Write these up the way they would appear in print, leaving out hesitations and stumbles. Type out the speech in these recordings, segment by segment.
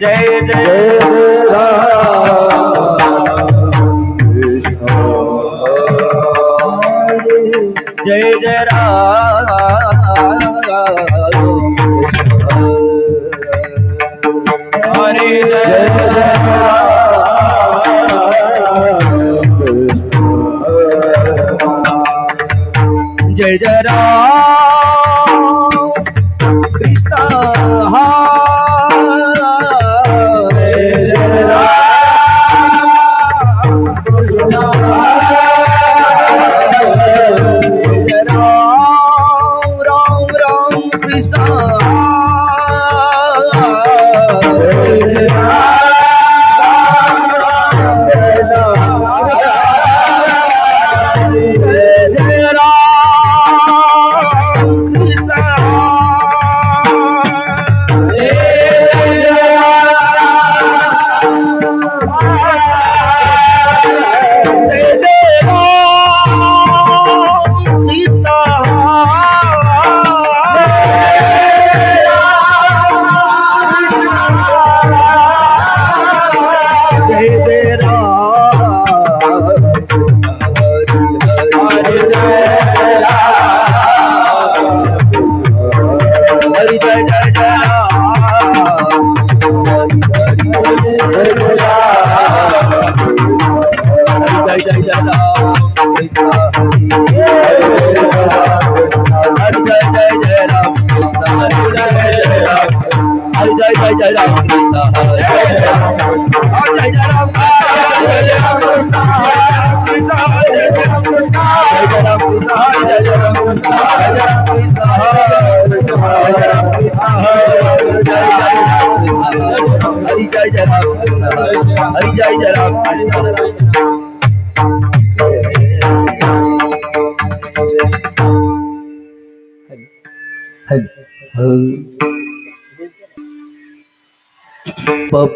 जय जय जय जय राम हरे जय जय जय राम कृष्ण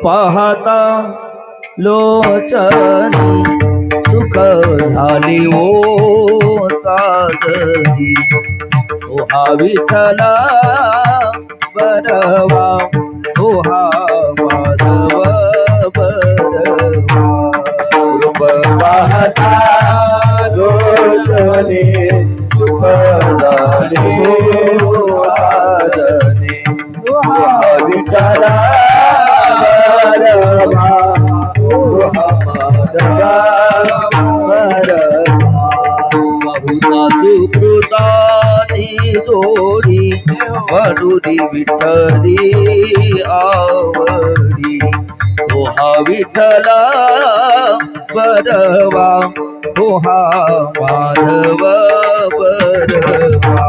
पाहता लोचनी सुख झाली ओ साधनी ओ हा विठला बरवा ओ हा माधव बरवा रूप पाहता लोचनी सुख झाली ओ साधनी ओ हा विठला जोडी वडुरी विठ्ठली आवडी ओ हा विठ्ठला बरवा ओ हा माधव बरवा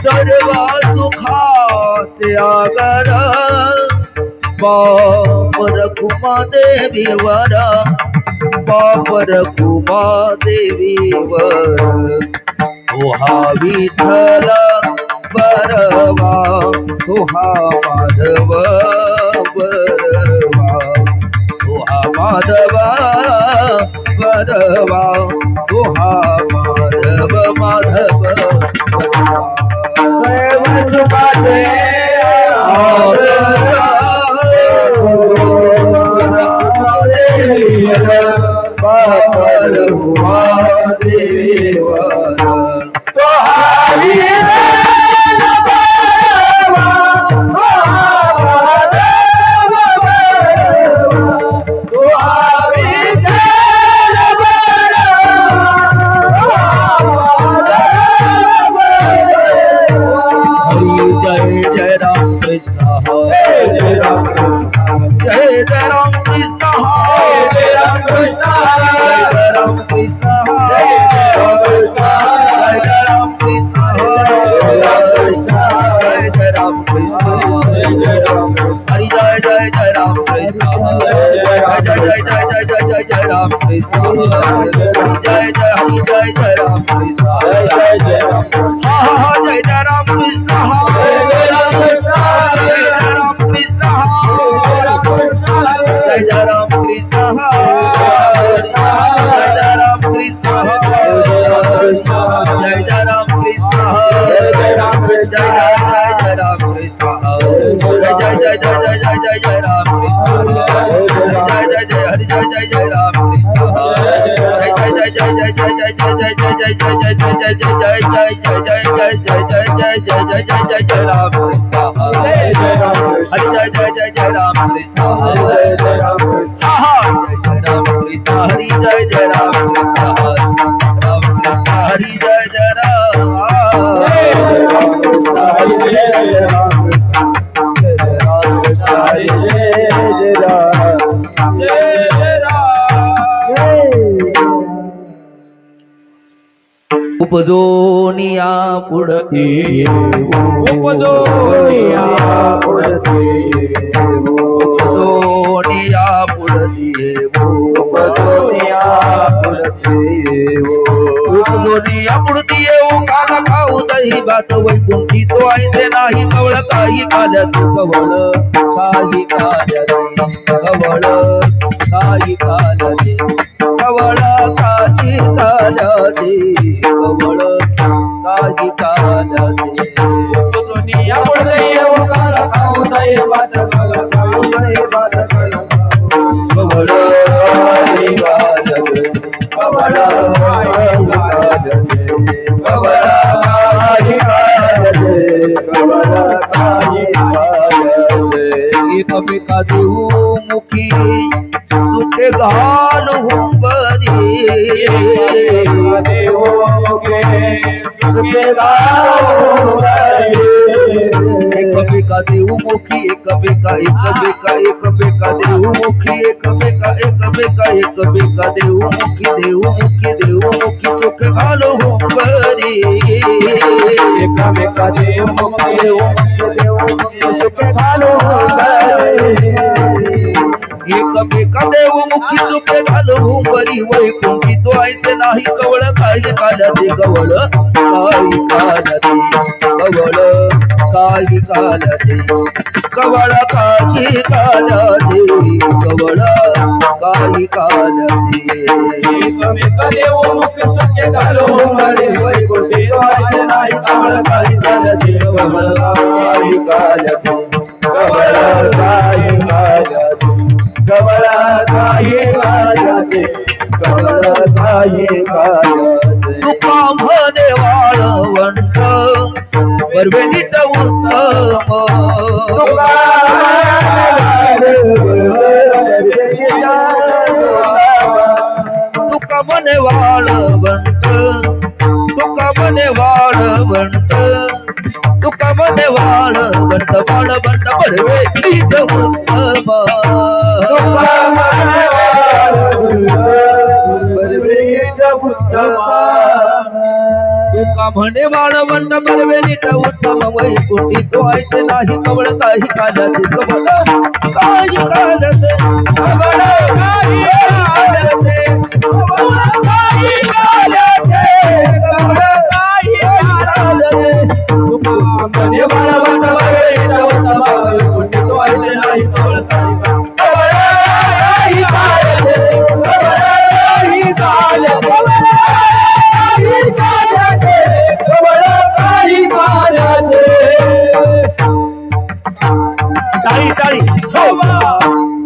सर्वा सुखाचे आगर बाप रखुमा देवीवर बाप रखुमा देवीवर ओ हा विठ्ठल बरवा ओ हा माधव बरवा ओ हा माधव बरवा ओ हा माधव माधव जय राम कृष्ण जय राम कृष्ण जय राम कृष्ण जय राम कृष्ण हरि जय जय जय राम कृष्ण जय जय जय जय जय जय जय राम कृष्ण हरि जय जय हरि जय जय राम कृष्ण जय जय राम हा हा जय जय राम कृष्ण जय राम कृष्ण जय राम कृष्ण जय जय राम कृष्ण जय राम कृष्ण जय जय राम कृष्ण जय राम कृष्ण जय जय राम कृष्ण जय जय जय जय जय जय जय राम कृष्ण जय जय जय हरि जय जय जय राम कृष्ण जय जय जय जय जय जय जय जय जय जय जय जय जय जय जय जय राम कृष्ण हरि जय जय जय जय राम कृष्ण जय जय राम कृष्ण जय राम कृष्ण हरि जय जय राम कृष्ण हरि जय जय राम कृष्ण हरि जय जय राम कृष्ण हरि जय जय राम जय उपदोनिया पुढते उपदोनिया पुढते उपदोनिया पुढते उपदोनिया पुढते उपदोनिया पुढती येऊ काना खाऊ दही भात वैकुंठी तो ऐसे नाही कवळ काही काल्यात कवळ काही काल्यात कवळ काही काल्यात कवळ काही काल्यात कवळ काही काल्यात उपदोनिया पुढते येऊ काना खाऊ दही भात कवळ काही काल्यात कवळ काही काल्यात कवळ काही काल्यात कवळ काही काल्यात कवळ काही काल्यात एकमेका देऊ मुखी सुखे घाल हुंबरी देऊ मुखे सुखे घाल हुंबरी एकमेका देऊ मुखी एकमेका देऊ मुखी एकमेका देऊ मुखी सुखे घाल हुंबरी एकमेका देऊ मुखी सुखे घाल हुंबरी एकमेका देऊ मुखी सुखे घालू बरी वैकुंठी तो ऐसे नाही कवळ काही काल्याते कवळ काही काल्याते कवळ काही काल्याते कवळ काही काल्याते कवळ काही काल्याते एकमेका देऊ मुखी सुखे घालू बरी वैकुंठी तो ऐसे नाही कवळ काही काल्याते कवळ काही काल्याते कवळ काही काल्याते कवळ काही काल्याते कवळ काही काल्याते तुका म्हणे वाळवंट परवेनीत उत्तम तुका म्हणे वाळवंट तुका म्हणे वाळवंट तुका म्हणे वाळवंट वाळवंट परवेनीत उत्तम तुका म्हणे वाळवंट परवेनीत उत्तम वैकुंठी तो ऐसे नाही कवळ काही काल्याते कवळ काही काल्याते कवळ काही काल्याते कवळ काही काल्याते कवळ काही काल्याते तुका म्हणे वाळवंट परवेनीत उत्तम वैकुंठी तो ऐसे नाही कवळ काही काल्याते कवळ काही काल्याते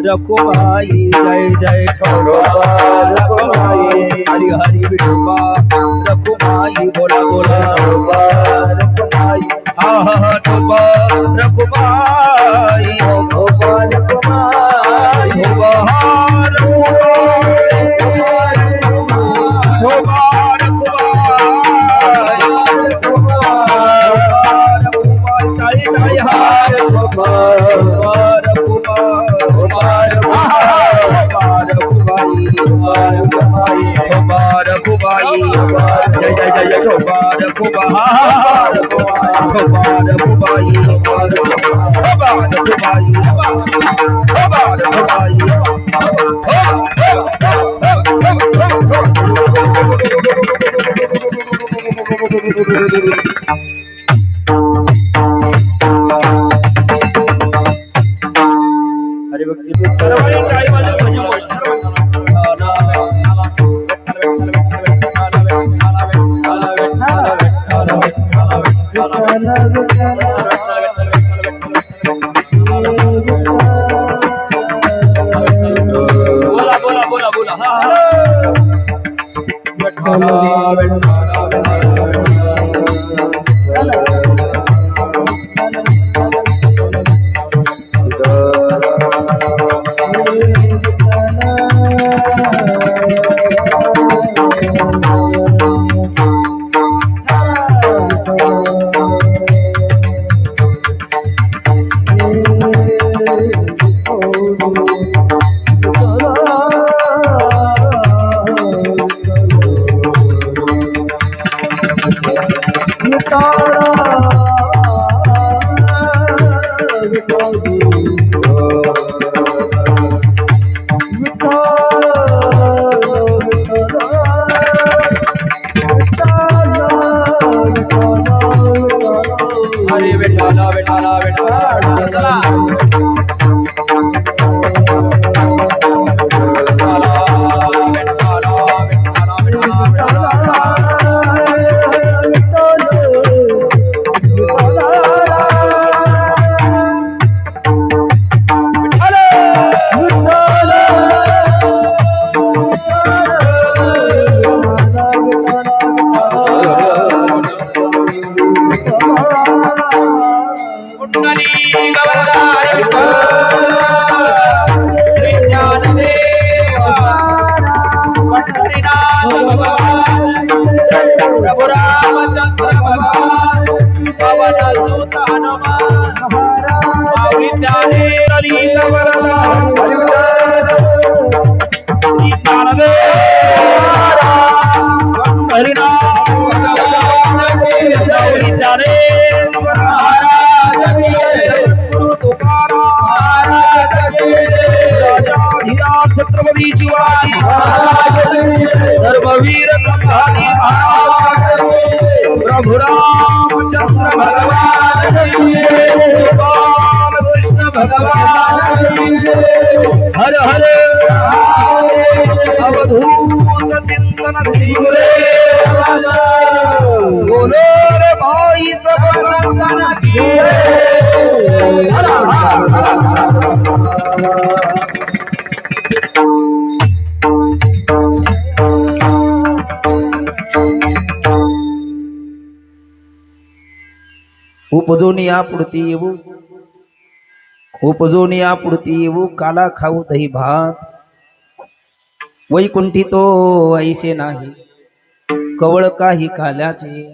रखुमाई जय जय रखुमाई हरि हरि विठोबा रखुमाई बोला बोला रखुमाई हा हा हा ठोबा रखुमाई ठोबा रखुमाई ठोबा ठोबा रखुमाई जय जय हाय छत्रपती शिवाजी सर्ववीर संभाजी प्रभु रामचंद्र भगवान कृष्ण भगवान हर हर अवधूत चिंतन शिवरे बोलो रे भाई उपजून यापुढती येऊ उपजून यापुढती येऊ काला खाऊ दही भात वैकुंठी तो ऐसे नाही कवळ काही काल्याचे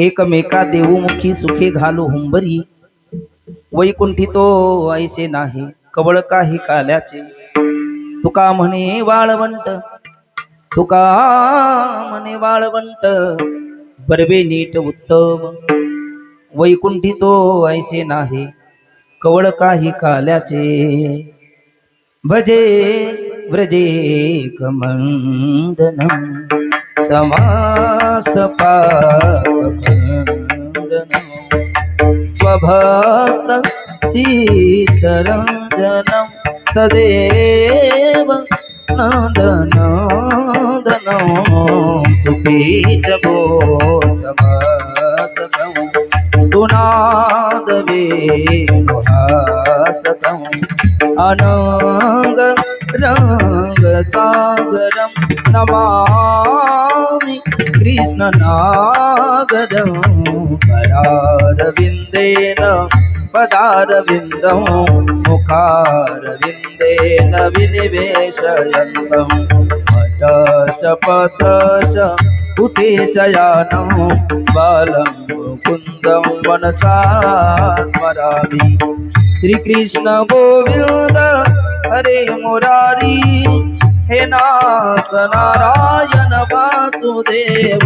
एकमेका देवमुखी सुखे घालू हुंबरी वैकुंठी तो ऐसे नाही कवळ काही काल्याचे तुका म्हणे वाळवंट बरवे नीट उत्तम वैकुंठी तो ऐसे नाही कवळ काही काल्याचे भजे व्रजे कमंडनम समास पापखंडनम स्वभक्त सीतरंजनम तदेव नंदनंदनं सुपीतबोधमतकं सुनादवेणुहासकं अनंग रंगसागरं नमामि कृष्णनागरं करारविन्देन पदारविन्दं मुखारविन्देन विनिवेशयन्तं पतश उते शयानं बालं मुकुन्दं मनसा स्मरामि श्रीकृष्ण गोविन्द हरे मुरारी हे नाथ नारायण वासुदेव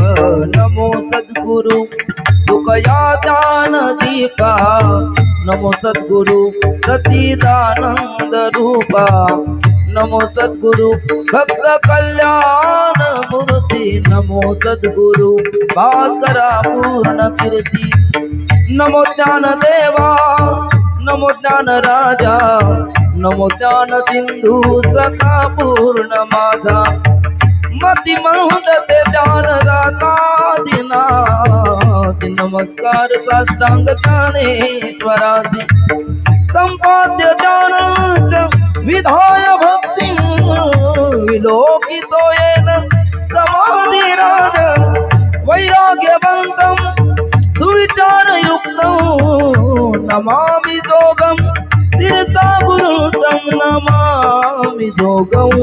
नमो सद्गुरु तुकया ज्ञान दीपा नमो सद्गुरु सच्चिदानंद रूपा नमो सद्गुरु भक्त कल्याण मूर्ती नमो सद्गुरु भास्करा पूर्ण कीर्ती नमो ज्ञान देवा नमो ज्ञान राजा नमो ज्ञान सिंधू सखा पूर्ण माझा मती ते ज्ञान राता दिना नमस्कार साष्टांग ज्ञानेश्वरासी संपाद्य ज्ञान विधाय भक्ति विलोकितो येन समाधिराज वैराग्यवन्तं सुविचारयुक्तं नमामि जोगं शिरसा गुरुं नमामि जोगं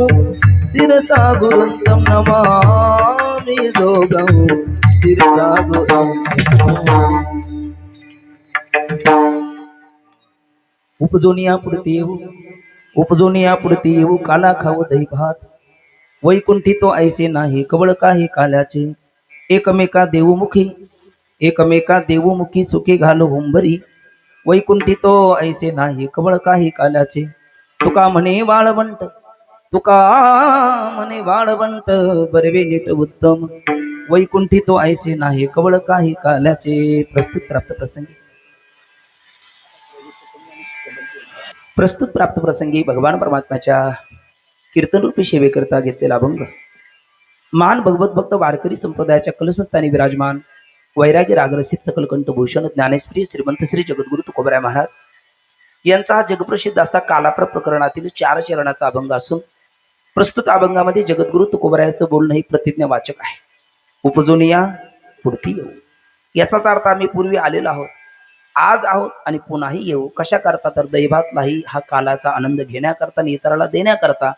शिरसा गुरुं नमामि जोगं शिरसा गुरुं उपजोनिया पुढती येऊ काला खाव दही भात वैकुंठी तो ऐसे नाही कवळ काही काल्याचे एकमेका देवमुखी सुखे घालो हुंबरी वैकुंठी तो ऐसे नाही कवळ काही काल्याचे तुका म्हणे वाळवंट बरवे नीट उत्तम वैकुंठी तो ऐसे नाही कवळ काही काल्याचे प्रस्तुत प्राप्त प्रसंगी भगवान परमात्म्याच्या कीर्तन रूपी सेवेकरता घेतलेला अभंग महान भगवत भक्त वारकरी संप्रदायाच्या कलशस्थानी विराजमान वैराग्य रागरसिक सकलकंठ भूषण ज्ञानेश्वरी श्रीमंत श्री जगद्गुरु तुकोबराय महाराज यांचा हा जगप्रसिद्ध असा कालाप्र प्रकरणातील 4 चरणाचा अभंग असून प्रस्तुत अभंगामध्ये जगद्गुरु तुकोबरायाचं बोलणं ही प्रतिज्ञावाचक आहे. उपजून या पुढती येऊ याचाच अर्थ आम्ही पूर्वी आलेलो आहोत, आज आहोत आणि पुन्हाही येऊ. कशा करता तर दैवातलाही हा कालाचा आनंद घेण्याकरता आणि इतराला देण्याकरता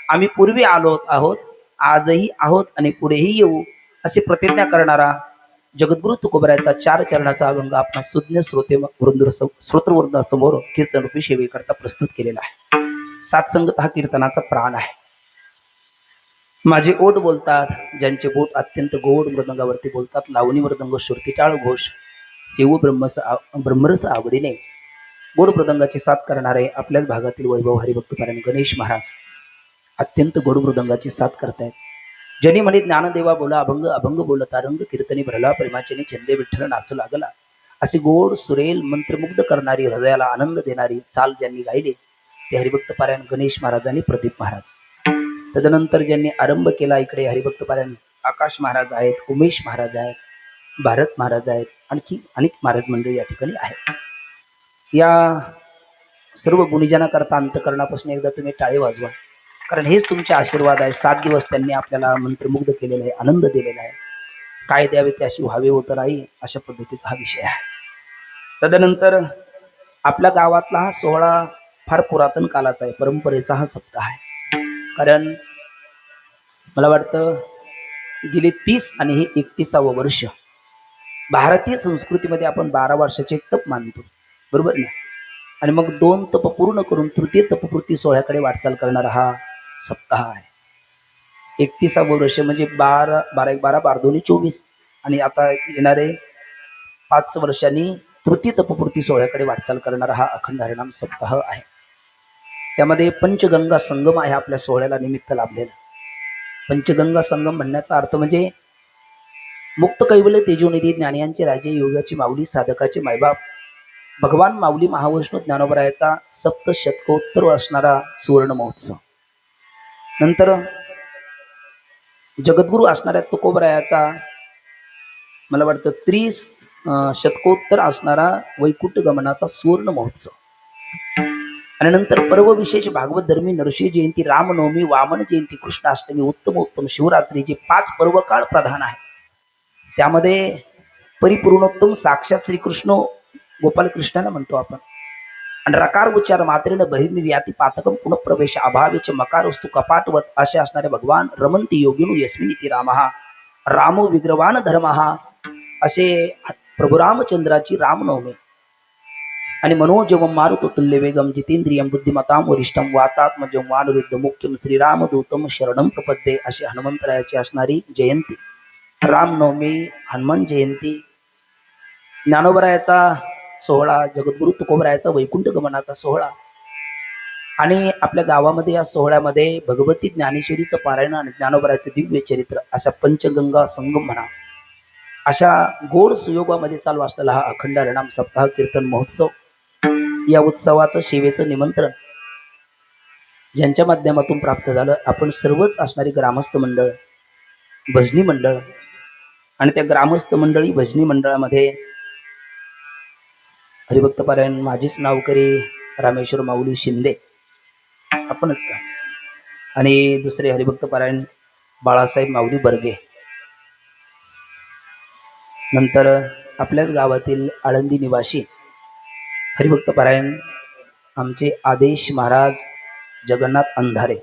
आम्ही पूर्वी आलो आहोत, आजही आहोत आणि पुढेही येऊ अशी प्रतिज्ञा करणारा जगद्गुरु तुकोबरायाचा 4 चरणाचा अभंग आपण सुज्ञ श्रोतृवृंदासमोर कीर्तन रूपी सेवेकरता प्रस्तुत केलेला आहे. सात्संगत हा कीर्तनाचा प्राण आहे. माझे ओठ बोलतात, ज्यांचे बोट अत्यंत गोड मृदंगावरती बोलतात, लावणी मृदंग श्रुतिटाळ घोष देऊ ब्रह्मरस आवडीने गोड मृदंगाची साथ करणारे आपल्याच भागातील वैभव हरिभक्तपरायण गणेश महाराज अत्यंत गोड मृदंगाची साथ करतायत. जनी म्हणे ज्ञानदेवा बोला अभंग, अभंग बोलता रंग, कीर्तनी भरला प्रेमाचे छंदे विठ्ठल नाचू लागला. अशी गोड सुरेल मंत्रमुग्ध करणारी हृदयाला आनंद देणारी चाल ज्यांनी गायली ते हरिभक्तपरायण गणेश महाराज आणि प्रदीप महाराज. तदनंतर ज्यांनी आरंभ केला इकडे हरिभक्तपरायण आकाश महाराज आहेत, उमेश महाराज आहेत, भारत महाराज आहेत, आणखी अनेक महाराज मंडळी या ठिकाणी आहेत. या सर्व गुणीजनाकरता अंतकरणापासून एकदा तुम्ही टाळे वाजवा, कारण हेच तुमचे आशीर्वाद आहे. 7 दिवस त्यांनी आपल्याला मंत्रमुग्ध केलेला आहे, आनंद दिलेला आहे. काय द्यावे त्याशी व्हावे होत नाही अशा पद्धतीचा हा विषय आहे. तदनंतर आपल्या गावातला हा सोहळा फार पुरातन कालाचा आहे, परंपरेचा हा सप्ताह आहे. कारण मला वाटतं गेली 30 आणि हे 31वे वर्ष भारतीय संस्कृतीमध्ये आपण 12 वर्षाचे तप मानतो, बरोबर ना. आणि मग 2 तप पूर्ण करून तृतीय तपपूर्ती सोहळ्याकडे वाटचाल करणारा हा सप्ताह आहे. 31वे वर्ष म्हणजे 12 1 12 12 24 आणि आता येणारे 5 वर्षांनी तृतीय तपपूर्ती सोहळ्याकडे वाटचाल करणारा हा अखंड हरिनाम सप्ताह आहे. त्यामध्ये पंचगंगा संगम आहे आपल्या सोहळ्याला निमित्त लाभलेला. पंचगंगा संगम म्हणण्याचा अर्थ म्हणजे मुक्त कैवल्य तेजोनिधी ज्ञानियांचे राजे, योगाची माऊली, साधकाचे मायबाप भगवान माऊली महाविष्णू ज्ञानोबरायाचा 7 शतकोत्तर असणारा सुवर्ण महोत्सव. नंतर जगद्गुरु असणाऱ्या तुकोबरायाचा मला वाटतं 30 शतकोत्तर असणारा वैकुंठ गमनाचा सुवर्ण महोत्सव. आणि नंतर पर्व विशेष भागवत धर्मी नरसिंह जयंती, रामनवमी, वामन जयंती, कृष्णाष्टमी, उत्तमोत्तम शिवरात्री जे 5 पर्व काळ प्रधान आहे. त्यामध्ये परिपूर्णोत्तम साक्षात श्रीकृष्ण गोपाल कृष्णाला म्हणतो आपण. आणि रकार उच्चार मात्रेनं बहिर्निव्याती पातकम पुनःप्रवेश अभावेच मकार वस्तू कपाटवत असे असणारे भगवान रमंती योगिनु यस्मिनिती रामहा रामो विग्रवान धर्महा असे प्रभू रामचंद्राची रामनवमी. आणि मनोजवम मारुततुल्य वेगम जितेंद्रियम बुद्धिमतां वरिष्ठम वातात्मजम वानरुद्ध मुख्यम श्रीरामदूतम शरणम प्रपद्ये अशी हनुमंतरायाची असणारी जयंती. रामनवमी, हनुमान जयंती, ज्ञानोबरायाचा सोहळा, जगद्गुरु तुकोबरायाचा वैकुंठ गमनाचा सोहळा आणि आपल्या गावामध्ये या सोहळ्यामध्ये भगवती ज्ञानेश्वरीचं पारायण आणि ज्ञानोबरायाचं दिव्य चरित्र अशा पंचगंगा संगम म्हणा अशा गोड सुयोगामध्ये चालू असलेला हा अखंड हरिनाम सप्ताह कीर्तन महोत्सव. या उत्सवाचं सेवेचं निमंत्रण ज्यांच्या माध्यमातून प्राप्त झालं आपण सर्वच असणारी ग्रामस्थ मंडळ, भजनी मंडळ आणि त्या ग्रामस्थ मंडळी भजनी मंडळामध्ये हरिभक्त पारायण माझीच नावकरी रामेश्वर माऊली शिंदे आपणच का, आणि दुसरे हरिभक्त पारायण बाळासाहेब माऊली बर्गे, नंतर आपल्याच गावातील आळंदी निवासी हरिभक्त पारायण आमचे आदेश महाराज जगन्नाथ अंधारे,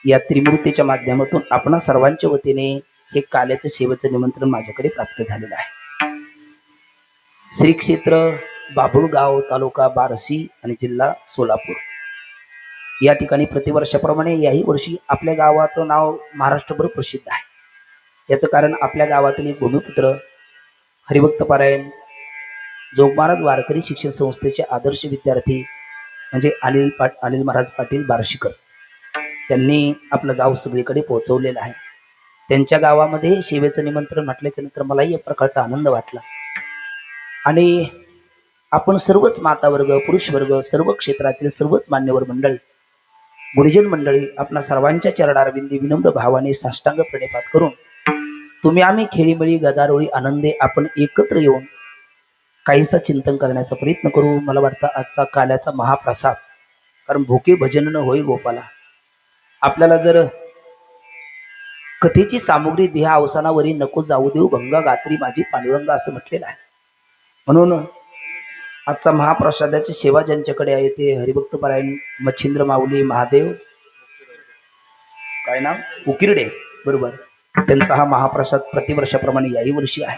या त्रिमूर्तीच्या माध्यमातून आपणा सर्वांच्या वतीने हे काल्याचं सेवेचं निमंत्रण माझ्याकडे प्राप्त झालेलं आहे. श्री क्षेत्र बाभुळगाव, तालुका बार्शी आणि जिल्हा सोलापूर या ठिकाणी प्रतिवर्षाप्रमाणे याही वर्षी आपल्या गावाचं नाव महाराष्ट्रभर प्रसिद्ध आहे. याचं कारण आपल्या गावातील एक भूमिपुत्र हरिभक्त पारायण जोगमार्ग वारकरी शिक्षण संस्थेचे आदर्श विद्यार्थी म्हणजे अनिल महाराज पाटील बार्शीकर, त्यांनी आपलं गाव सगळीकडे पोहोचवलेलं आहे. त्यांच्या गावामध्ये सेवेचं निमंत्रण म्हटल्याच्या नंतर मलाही एक प्रकारचा आनंद वाटला आणि आपण सर्वच माता वर्ग, पुरुष वर्ग, सर्व क्षेत्रातील सर्वच मान्यवर मंडळ, गुरुजन मंडळी आपणा सर्वांच्या चरणारविंदी विनम्र भावाने साष्टांग प्रणिपात करून तुम्ही आम्ही खेळीमेळी गदारोळी आनंदे आपण एकत्र येऊन काहीसा चिंतन करण्याचा प्रयत्न करू. मला वाटतं आजचा काल्याचा महाप्रसाद, कारण भोके भजन न होई गोपाला, आपल्याला जर कथेची सामुग्री देहा अवसानावरी नको जाऊ देऊ भंगा गात्री माझी पांडुरंगा असं म्हटलेलं आहे. म्हणून आजचा महाप्रसादाची सेवा ज्यांच्याकडे आहे ते हरिभक्त पारायण मच्छिंद्र माऊली महादेव, काय नाव उकिरडे, बरोबर, त्यांचा हा महाप्रसाद प्रतिवर्षाप्रमाणे याही वर्षी आहे.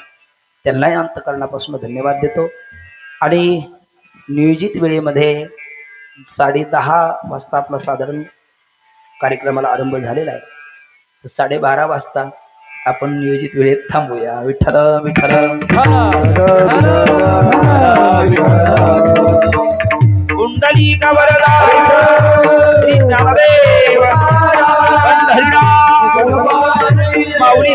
त्यांनाही अंतकरणापासून धन्यवाद देतो. आणि नियोजित वेळेमध्ये 10:30 वाजता आपला साधारण कार्यक्रमाला आरंभ झालेला आहे. 12:30 वाजता आपण नियोजित वेळेत थांबूया. विठ्ठल विठ्ठल कुंडली कवरदा श्री ज्ञानदेव माऊली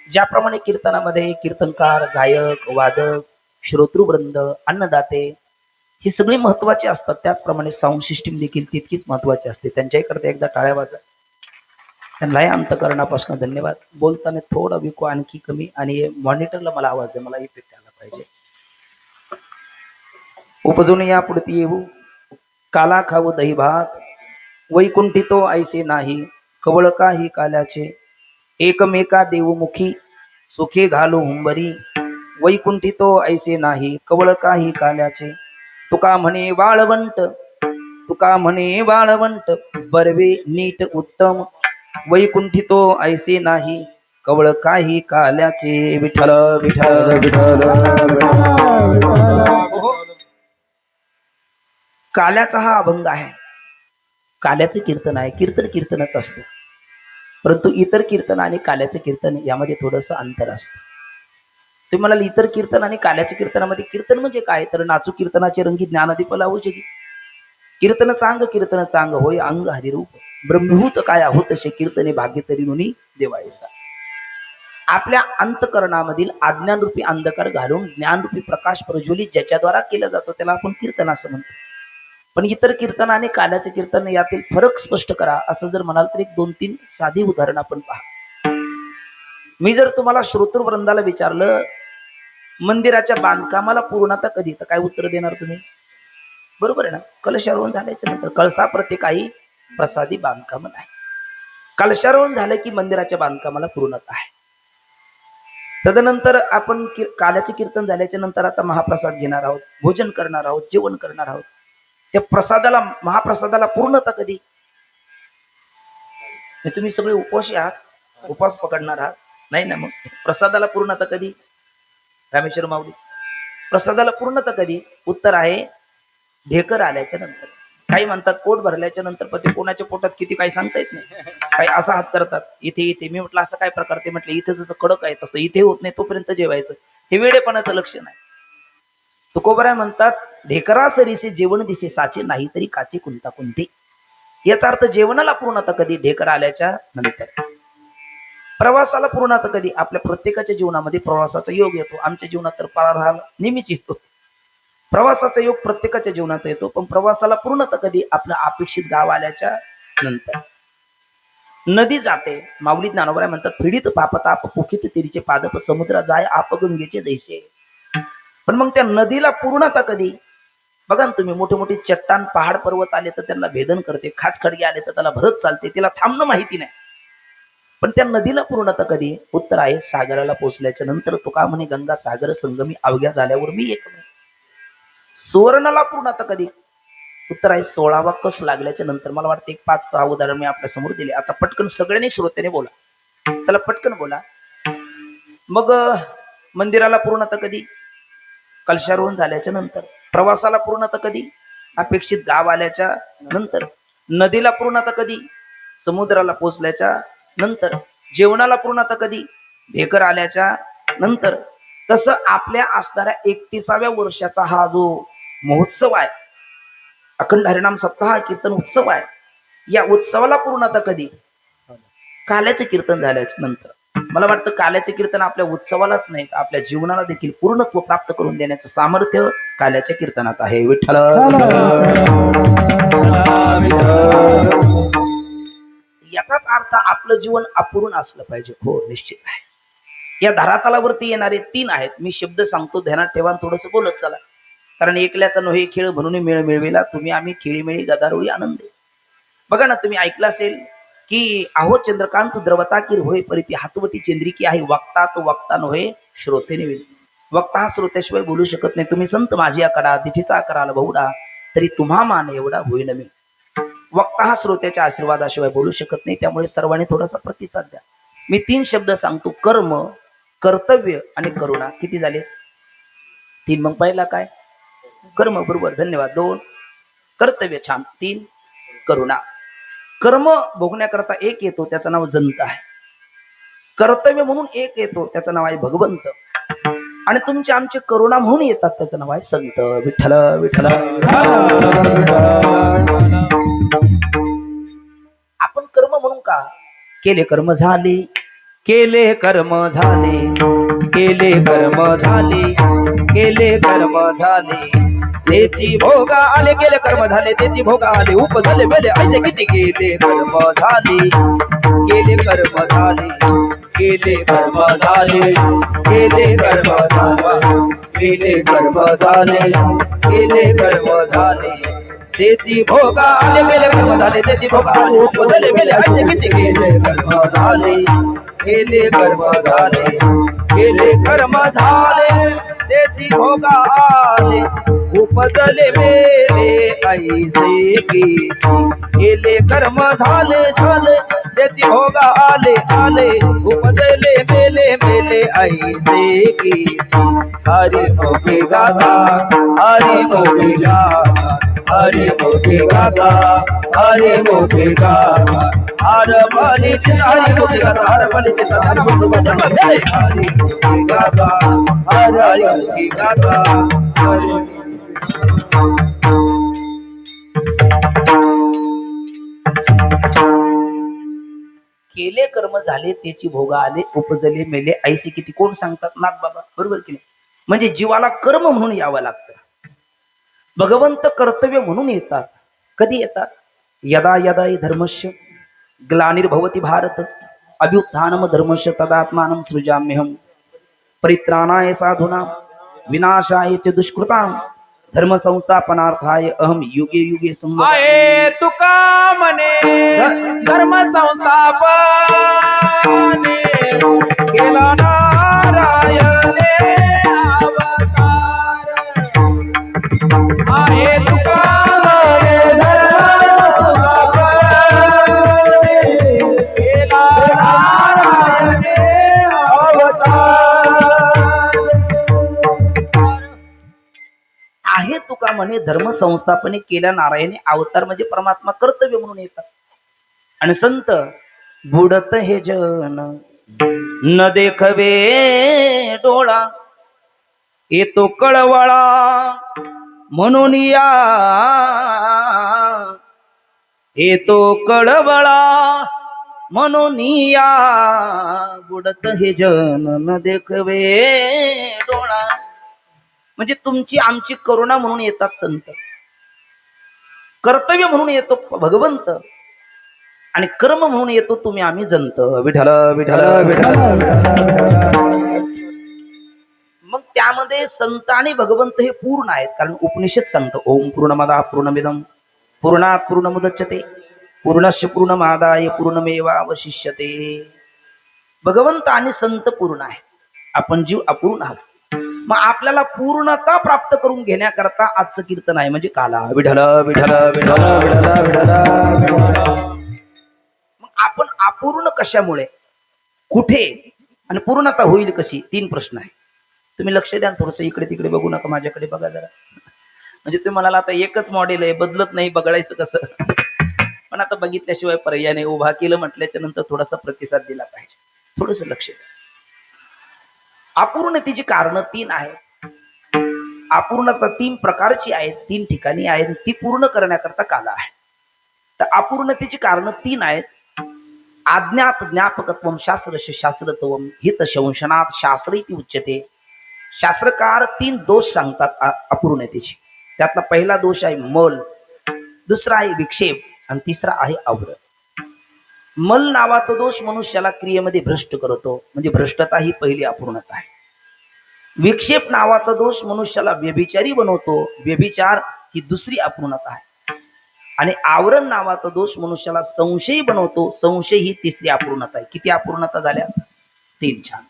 ज्याप्रमाणे कीर्तनामध्ये कीर्तनकार, गायक, वादक, श्रोतृवृंद, अन्नदाते हे सगळे महत्वाचे असतात, त्याचप्रमाणे साऊंड सिस्टीम देखील तितकीच महत्वाची असते. त्यांच्याकरता एकदा टाळ्या वाजा. त्यांनाही अंतकरणापासून धन्यवाद. बोलताना थोडा विको आणखी कमी आणि मॉनिटरला मला आवाज आहे, मला इफेक्ट आला पाहिजे. उपजून या पुढती येऊ काला खाऊ दही भात, वैकुंठी तो ऐसे नाही कवळ काही काल्याचे, एकमेका देवमुखी सुखे घालू हुंबरी, वैकुंठी तो ऐसे नाही कवळ काही काल्याचे. तुका म्हणे वाळवंट, तुका म्हणे वाळवंट बरवे नीट उत्तम, वैकुंठी तो ऐसे नाही कवळ काही काल्याचे. विठ्ठल विठ्ठल विठ्ठल. काल्याचा हा अभंग आहे, काल्याचं कीर्तन आहे. कीर्तन कीर्तनच असतं, परंतु इतर कीर्तन आणि काल्याचं कीर्तन यामध्ये थोडंसं अंतर असतं. तुम्ही म्हणाल इतर कीर्तन आणि काल्याच्या कीर्तनामध्ये कीर्तन म्हणजे काय, तर नाचू कीर्तनाचे रंगी ज्ञानदीप लावूशकी. कीर्तन चांग होय अंग हरिरूप, ब्रह्मभूत काय आहोत शे कीर्तने भाग्य तरी नुनी देवायचा. आपल्या अंतकरणामधील अज्ञानरूपी अंधकार घालून ज्ञानरूपी प्रकाश प्रज्वलित ज्याच्याद्वारा केलं जातं त्याला आपण कीर्तन असं म्हणतो. पण इतर कीर्तन आणि काल्याचे कीर्तन यातील फरक स्पष्ट करा असं जर म्हणाल तर 1-2-3 साधी उदाहरण आपण पहा. मी जर तुम्हाला श्रोतृवृंदाला विचारलं मंदिराच्या बांधकामाला पूर्णता कधी, तर काय उत्तर देणार तुम्ही? बरोबर आहे ना. कलशारोहण झाल्याच्या नंतर, कळसाप्रती काही प्रसादी बांधकाम नाही. कलशारोहण झालं की मंदिराच्या बांधकामाला पूर्णता आहे. तदनंतर आपण काल्याचे कीर्तन झाल्याच्या नंतर आता महाप्रसाद घेणार आहोत, भोजन करणार आहोत, जेवण करणार आहोत. त्या प्रसादाला, महाप्रसादाला पूर्णता कधी? तुम्ही सगळे उपवासी आहात, उपवास पकडणार आहात, नाही ना. मग प्रसादाला पूर्णता कधी? रामेश्वर माऊली, प्रसादाला पूर्णता कधी? उत्तर आहे ढेकर आल्याच्या नंतर. काही म्हणतात पोट भरल्याच्या नंतर, पण ते कोणाच्या पोटात किती काही सांगता येत नाही. काही असा हात करतात इथे इथे. मी म्हटलं असं काय प्रकार? ते म्हटलं इथे जसं कडक आहे तसं इथे होत नाही, तोपर्यंत जेवायचं. हे वेडेपणाचं लक्षण आहे. तुकोबराय म्हणतात ढेकरा सरीसे जेवण दिसे साचे, नाही तरी काचे कुंता कुंते. याचा अर्थ जेवणाला पूर्णता कधी? ढेकर आल्याच्या नंतर. प्रवासाला पूर्णता कधी? आपल्या प्रत्येकाच्या जीवनामध्ये प्रवासाचा योग येतो. आमच्या जीवनात तर पाराहार नेहमीच येतो. प्रवासाचा योग प्रत्येकाच्या जीवनात येतो, पण प्रवासाला पूर्णता कधी? आपलं अपेक्षित गाव आल्याच्या नंतर. नदी जाते. माऊली ज्ञानोबराय म्हणतात पीडित पापताप पुखित तिरीचे पादप समुद्र जाय आप गंगेचे दैसे. पण मग त्या नदीला पूर्णता कधी? बघा ना तुम्ही, मोठे मोठे चट्टान पहाड पर्वत आले तर त्यांना भेदन करते, खाटखडगे आले तर त्याला भरत चालते, तिला थांबणं माहिती नाही. पण त्या नदीला पूर्णता कधी? उत्तर आहे सागराला पोचल्याच्या नंतर. तुका म्हणे गंगा सागर संगमी अवघ्या झाल्यावर मी एक. सुवर्णाला पूर्णता कधी? उत्तर आहे 16वा कस लागल्याच्या नंतर. मला वाटतं 5-6 उदाहरण मी आपल्या समोर दिले. आता पटकन सगळ्यांनी श्रोत्याने बोला, त्याला पटकन बोला. मग मंदिराला पूर्णता कधी? कलशारोहण झाल्याच्या नंतर. प्रवासाला पूर्णता कधी? अपेक्षित गाव आल्याच्या नंतर. नदीला पूर्णता कधी? समुद्राला पोचल्याच्या नंतर. जेवणाला पूर्णता कधी? ढेकर आल्याच्या नंतर. तसं आपल्या असणाऱ्या 31व्या वर्षाचा हा जो महोत्सव आहे, अखंड हरिनाम सप्ताह कीर्तन उत्सव आहे, या उत्सवाला पूर्णता कधी? काल्याचं कीर्तन झाल्याच्या नंतर. मला वाटतं काल्याचे कीर्तन आपल्या उत्सवालाच नाही, आपल्या जीवनाला देखील पूर्णत्व प्राप्त करून देण्याचं सामर्थ्य काल्याच्या कीर्तनात आहे. विठ्ठल. याचाच अर्थ आपलं जीवन अपूर्ण असलं पाहिजे. हो, निश्चित आहे. या धरातलावरती येणारे 3 आहेत. मी शब्द सांगतो, ध्यानात ठेवा, थोडस बोलत चला. कारण एकल्याचा नव्हे खेळ म्हणून मेळ मिळवेला, तुम्ही आम्ही खेळीमेळी गदारोळी आनंद. बघा ना, तुम्ही ऐकलं असेल की आहो चंद्रकांत द्रवता की होय परिती हातवती चंद्रिकी आहे, वक्ता तो वक्ता नव्हे श्रोते नव्हे. वक्ता हा श्रोत्याशिवाय बोलू शकत नाही. तुम्ही संत माझी करा तिथीचा कराल बहुडा, तरी तुम्हा मान एवढा होईल मी. वक्ता हा श्रोत्याच्या आशीर्वादाशिवाय बोलू शकत नाही. त्यामुळे सर्वांनी थोडासा प्रतिसाद द्या. मी 3 शब्द सांगतो, कर्म, कर्तव्य आणि करुणा. किती झाले? 3. मग पहिला काय? कर्म. बरोबर, धन्यवाद. 2 कर्तव्य, छान. 3 करुणा. कर्म भोगण्याकरता एक येतो, त्याचं नाव जंत आहे. कर्तव्य म्हणून एक येतो, त्याचं नाव आहे भगवंत. आणि तुमचे आमचे करुणा म्हणून येतात, त्याचं नाव आहे संत. विठ्ठल विठ्ठल. आपण कर्म म्हणून का केले? कर्म झाले, केले कर्म झाले, केले कर्म झाले, केले कर्म झाले, तेची भोगा आले. केले कर्म झाले, तेची भोगा आले. उपजले मेले ऐसे किती केले कर्म झाले, केले कर्म झाले, केले कर्म झाले, केले कर्म झाले, केले कर्म झाले, केले कर्म झाले, तेची भोगा आले. केले कर्म झाले, तेची भोगा आले. उपजले मेले ऐसे किती केले कर्म झाले, केले कर्म झाले, केले कर्म झाले, तेची भोगा आले. उपजले मेले ऐसे की केले कर्म झाले झाले, तेची भोगा आले आले. उपजले मेले मेले ऐसे की हरि मोठे गाता, हरि मोठे गाता, हरि मोठे गाता, हरि मोठे गाता, हर बली हरि मोठे गाता, हर बली हर मोठे गाता, हर मोठे गाता, हरि. केले कर्म झाले, त्याची भोगा आले. उपजले मेले ऐसे किती. कोण सांगतात? नाथ बाबा. बरोबर की नाही? म्हणजे जीवाला कर्म म्हणून यावं लागतं. भगवंत कर्तव्य म्हणून येतात. कधी येतात? यदा यदा धर्मस्य ग्लानिर्भवति भारत अभ्युत्थानम धर्मस्य तदात्मानं सृजाम्यहम् परित्राणाय साधूनां विनाशाय च दुष्कृतां धर्म संस्थापनार्थाय अहम युगे युगे आहे तुका म्हणे धर्म संस्थापने केला नारायणे अवतार. आहे तुका म्हणे धर्म संस्थापने केला नारायणे म्हणे धर्म संस्थापने केल्या नारायणी अवतार म्हणजे परमात्मा कर्तव्य म्हणून येतात. आणि संत बुडत हे जन न देखवे डोळा येतो कळवळा म्हणून या येतो कळवळा म्हणून या बुडत हे जन न देखवे डोळा. म्हणजे तुमची आमची करुणा म्हणून येतात संत, कर्तव्य म्हणून येतो भगवंत, आणि कर्म म्हणून येतो तुम्ही आम्ही जंत. विठ्ठल विठ्ठल विठ्ठल. मग त्यामध्ये संत आणि भगवंत हे पूर्ण आहेत, कारण उपनिषद सांगतो ओम पूर्णमदः पूर्णमिदं पूर्णात् पूर्णमुदच्यते पूर्णस्य पूर्णमादाय पूर्णमेवावशिष्यते. भगवंत आणि संत पूर्ण आहे, आपण जीव अपूर्ण आहात. मग आपल्याला पूर्णता प्राप्त करून घेण्याकरता आजचं कीर्तन आहे, म्हणजे काला विठ्ठल विठ्ठल विठ्ठल विठ्ठल विठ्ठल. मग आपण अपूर्ण कशामुळे, कुठे, आणि पूर्णता होईल कशी, 3 प्रश्न आहे. तुम्ही लक्ष द्या, थोडंसं इकडे तिकडे बघू नका, माझ्याकडे बघा जरा. म्हणजे तुम्ही म्हणाला आता एकच मॉडेल आहे, बदलत नाही, बघायचं कसं. पण आता बघितल्याशिवाय पर्याय नाही, उभा केलं म्हटल्याच्या नंतर थोडासा प्रतिसाद दिला पाहिजे. थोडंसं लक्ष द्या. अपूर्णतेची कारण 3 आहेत. अपूर्णता 3 प्रकारची आहेत, 3 ठिकाणी आहेत. ती पूर्ण करण्याकरता काला आहे. तर अपूर्णतेची कारण 3 आहेत. आज्ञात ज्ञापकत्वम शास्त्रस्य शास्त्रत्वम हित शंशनात शास्त्र इति उच्यते. शास्त्रकार 3 दोष सांगतात अपूर्णतेचे. त्यातला पहिला दोष आहे मल, दुसरा आहे विक्षेप, आणि तिसरा आहे आवरण. मल नावाचा दोष मनुष्याला क्रियेमध्ये भ्रष्ट करतो, म्हणजे भ्रष्टता ही पहिली अपूर्णता आहे. विक्षेप नावाचा दोष मनुष्याला व्यभिचारी बनवतो, व्यभिचार ही दुसरी अपूर्णता आहे. आणि आवरण नावाचा दोष मनुष्याला संशयी बनवतो, संशय ही तिसरी अपूर्णता आहे. किती अपूर्णता झाल्या? 3. छान.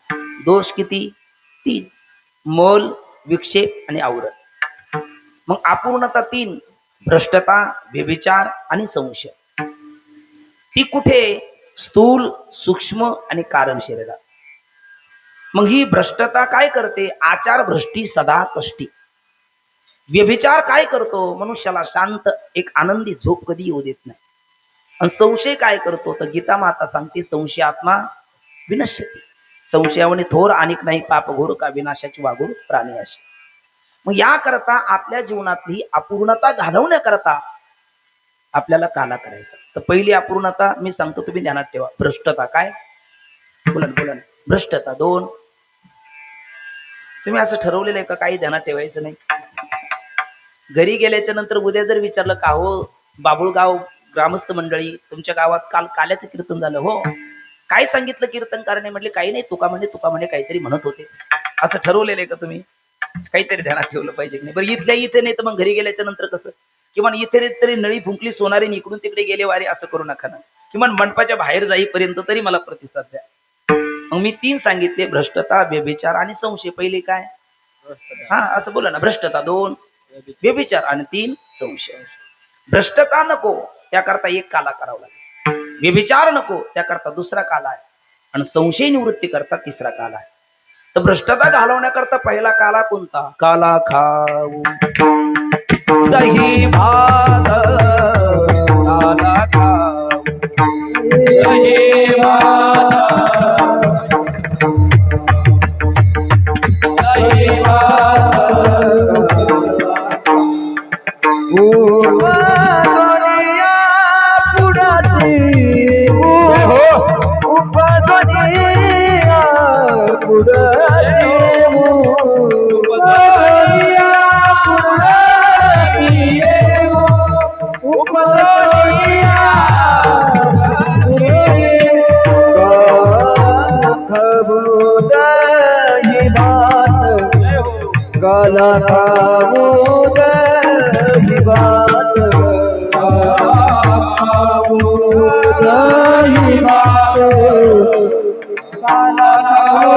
दोष किती? 3. मल, विक्षेप आणि आवरण. मग अपूर्णता 3: भ्रष्टता, व्यभिचार आणि संशय. ती कुठे? स्थूल, सूक्ष्म आणि कारण शरीरात. मग ही भ्रष्टता काय करते? आचार भ्रष्टी सदा कष्टी. व्यभिचार काय करतो? मनुष्याला शांत एक आनंदी झोप कधी येऊ देत नाही. आणि संशय काय करतो? तर गीता माता सांगते संशयात्मा विनश्यती. संशयावने थोर अनेक नाही पाप घोर, का विनाशाची वागूर प्राणी अशी. मग याकरता आपल्या जीवनातली अपूर्णता घालवण्याकरता आपल्याला काला करायचा. तर पहिली अपूर्णता मी सांगतो, तुम्ही ध्यानात ठेवा. भ्रष्टता. काय? बोला. भ्रष्टता 2. तुम्ही असं ठरवलेलं आहे का काही ध्यानात ठेवायचं नाही? घरी गेल्याच्या नंतर उद्या जर विचारलं का हो बाबुळगाव ग्रामस्थ मंडळी, तुमच्या गावात काल काल्याचं कीर्तन झालं, हो काय सांगितलं कीर्तनकाराने? म्हटले काही नाही, तुका म्हणे काहीतरी म्हणत होते. असं ठरवलेलं आहे का तुम्ही? काहीतरी ध्यानात ठेवलं पाहिजे नाही? बरं इथल्या इथे नाही तर मग घरी गेल्याच्या नंतर कसं? किमान इथे तरी नळी फुंकली सोनारी, इकडून तिकडे गेले वारे, असं करू नका ना. किमान मंडपाच्या बाहेर जाईपर्यंत तरी मला प्रतिसाद द्या. मग मी 3 सांगितले: भ्रष्टता, व्यभिचार आणि संशय. पहिले काय? हा असं बोला ना. भ्रष्टता 2, व्यभिचार आणि 3 संशय. भ्रष्टता नको त्याकरता एक काला करावा लागेल, व्यभिचार नको त्याकरता दुसरा काला आहे, आणि संशय निवृत्ती करता तिसरा काला आहे. तर भ्रष्टता घालवण्याकरता पहिला काला कोणता? काला खाऊ दही भात, काला खाऊ दही भात, दही भात. काला खाऊ दही भात, खाऊ दही भात, काला खाऊ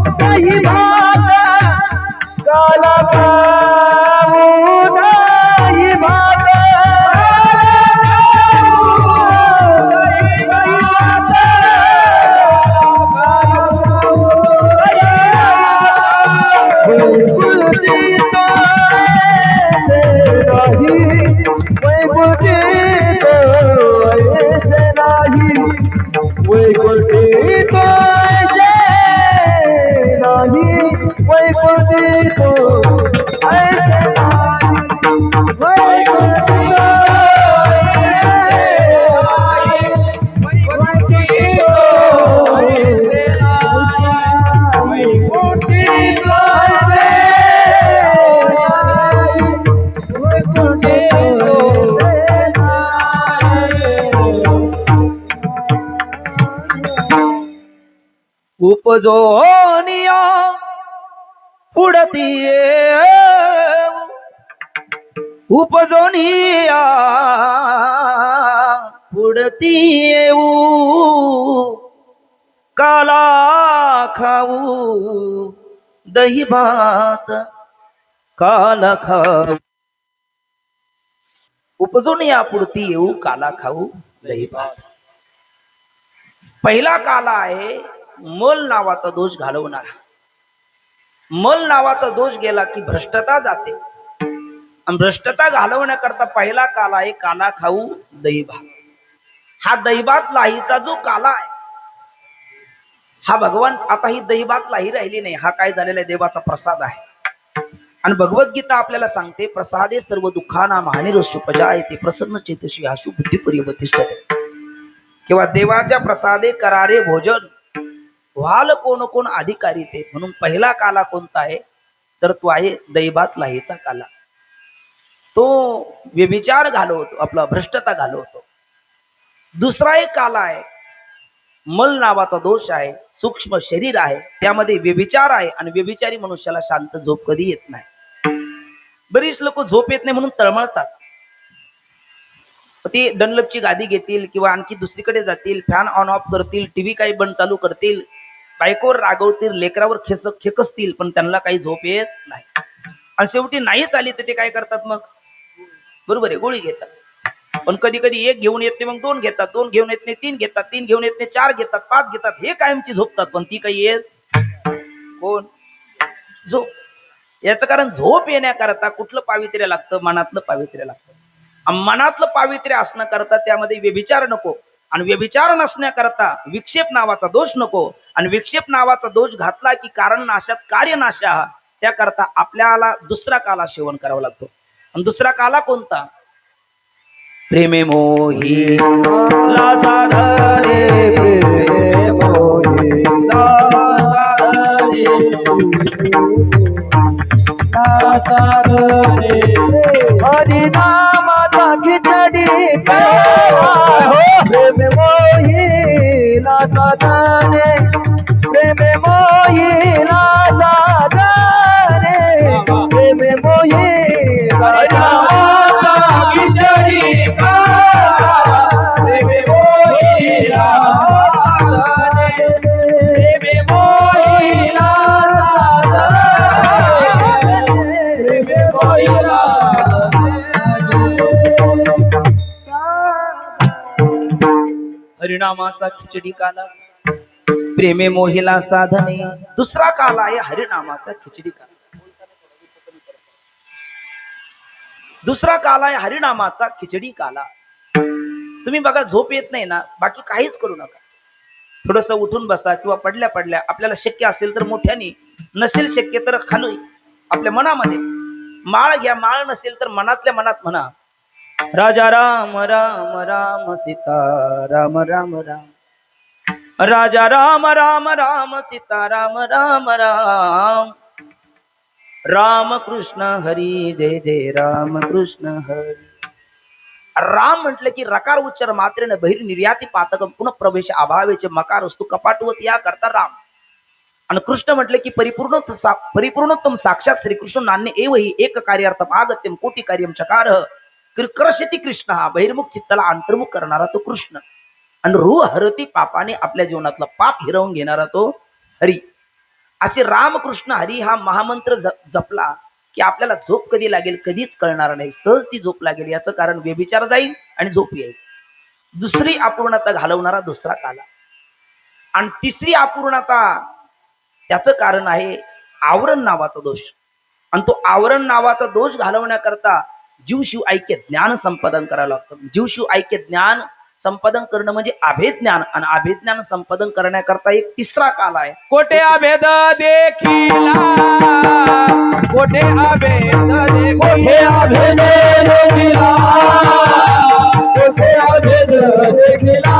दही भात, काला खाऊ दही भात. उपजोनिया पुढती येऊ, उपजोनिया पुढती येऊ, काला खाऊ दही भात काला खाऊ. उपजून या पुढती येऊ, काला खाऊ दही भात. पहिला काला आहे मल नावाचा दोष घालवणारा. मल नावाचा दोष गेला की भ्रष्टता जाते, आणि भ्रष्टता घालवण्याकरता पहिला काला आहे काला खाऊ दही भात. हा दहीभात लाहीचा जो काला आहे, हा भगवान आता ही दहीभात लाही राहिली नाही, हा काय झालेला आहे देवाचा प्रसाद आहे. आणि भगवद्गीता आपल्याला सांगते प्रसादे सर्व दुःखाना महानिरोष्यपजायते प्रसन्न चेतशी आशु बुद्धी परिवतिष्ठते. किंवा देवाच्या प्रसादे करारे भोजन व्हाल कोण कोण अधिकारी ते. म्हणून पहिला काला कोणता आहे तर तो आहे दैवात लाहीचा काला. तो व्यभिचार घालवतो, आपला भ्रष्टता घालवतो. दुसरा एक काला आहे मल नावाचा दोष आहे, सूक्ष्म शरीर आहे, त्यामध्ये व्यभिचार आहे, आणि व्यभिचारी मनुष्याला शांत झोप कधी येत नाही. बरीच लोक झोप येत नाही म्हणून तळमळतात. ते डनलपची गादी घेतील किंवा आणखी दुसरीकडे जातील, फॅन ऑन ऑफ करतील, टीव्ही काही बंद चालू करतील, बायकोवर रागवतील, लेकरावर खेकसतील, पण त्यांना काही झोप येत नाही. आणि शेवटी नाहीच आली तर ते काय करतात मग, बरोबर आहे, गोळी घेतात. पण कधी कधी एक घेऊन येत नाही मग दोन घेतात, दोन घेऊन येत नाही तीन घेतात, तीन घेऊन येत नाही चार घेतात, पाच घेतात. हे कायमची झोपतात, पण ती काही येत कोण झोप. याचं कारण झोप येण्याकरता कुठलं पावित्र्य लागतं, मनातलं पावित्र्य लागतं. मनातलं पावित्र्य असणं करता त्यामध्ये व्यभिचार नको, आणि व्यभिचार नसण्याकरता विक्षेप नावाचा दोष नको. आणि विक्षेप नावाचा दोष घातला की कारण नाशात कार्य नाशा, त्याकरता आपल्याला दुसरा काला सेवन करावा लागतो. आणि दुसरा काला कोणता, प्रेमे मोही लाजा धरे, प्रेमे मोही लाजा धरे, हरिनामाचा खिचडी प्रेमे मोही लाजा धरे, प्रेमे मोही लाजा धरे, प्रेमे मोही हरिनामाचा खिचडी प्रेमे मोही लाजा धरे, प्रेमे मोही लाजा धरे, प्रेमे मोही लाजा धरे. हरिनामाचा खिचडी काला प्रेमे मोहिला साधने. दुसरा काला आहे हरिनामाचा खिचडी काला. दुसरा काला आहे हरिनामाचा खिचडी काला. तुम्ही बघा झोप येत नाही ना, बाकी काहीच करू नका, थोडस उठून बसा किंवा पडल्या पडल्या, आपल्याला शक्य असेल तर मोठ्याने, नसेल शक्य तर खाली आपल्या मनामध्ये माळ घ्या, माळ नसेल तर मनातल्या मनात म्हणा राजा राम राम राम सीता राम राम राम, राजा राम राम राम सीता राम राम राम, राम कृष्ण हरी जय जय राम कृष्ण हरी. राम म्हटलं की रकार उच्चार मात्रेने बहिर निर्याती पातकम पुनः प्रवेश अभावेचे मकार असतो कपाटवत या करता राम. आणि कृष्ण म्हटलं की परिपूर्णोत्तम साक्षात श्रीकृष्ण नान्य एव ही एक कार्यार्थम आगत्यम कोटी कार्यम चकार कृष्यती कृष्ण. हा बहिर्मुख चित्ताला अंतर्मुख करणारा तो कृष्ण, आणि रूह हरती पापाने आपल्या जीवनातला पाप हिरवून घेणारा तो हरी. असे रामकृष्ण हरी हा महामंत्र जपला की आपल्याला झोप कधी लागेल कधीच कळणार नाही, सहज ती झोप लागेल. याचं कारण व्यभिचार जाईल आणि झोप येईल. दुसरी अपूर्णता घालवणारा दुसरा काला. आणि तिसरी अपूर्णता त्याचं कारण आहे आवरण नावाचा दोष. आणि तो आवरण नावाचा दोष घालवण्याकरता जीवशिव ऐक्य ज्ञान संपादन करावं लागतं. जीवशिव ऐक्य ज्ञान संपादन करणं म्हणजे अभेद ज्ञान, आणि अभेद ज्ञान संपादन करण्याकरता एक तिसरा काल आहे. कोठे अभेद देखिला, कोठे अभेद कोठे अभेद देखिला, कोठे अभेद देखिला,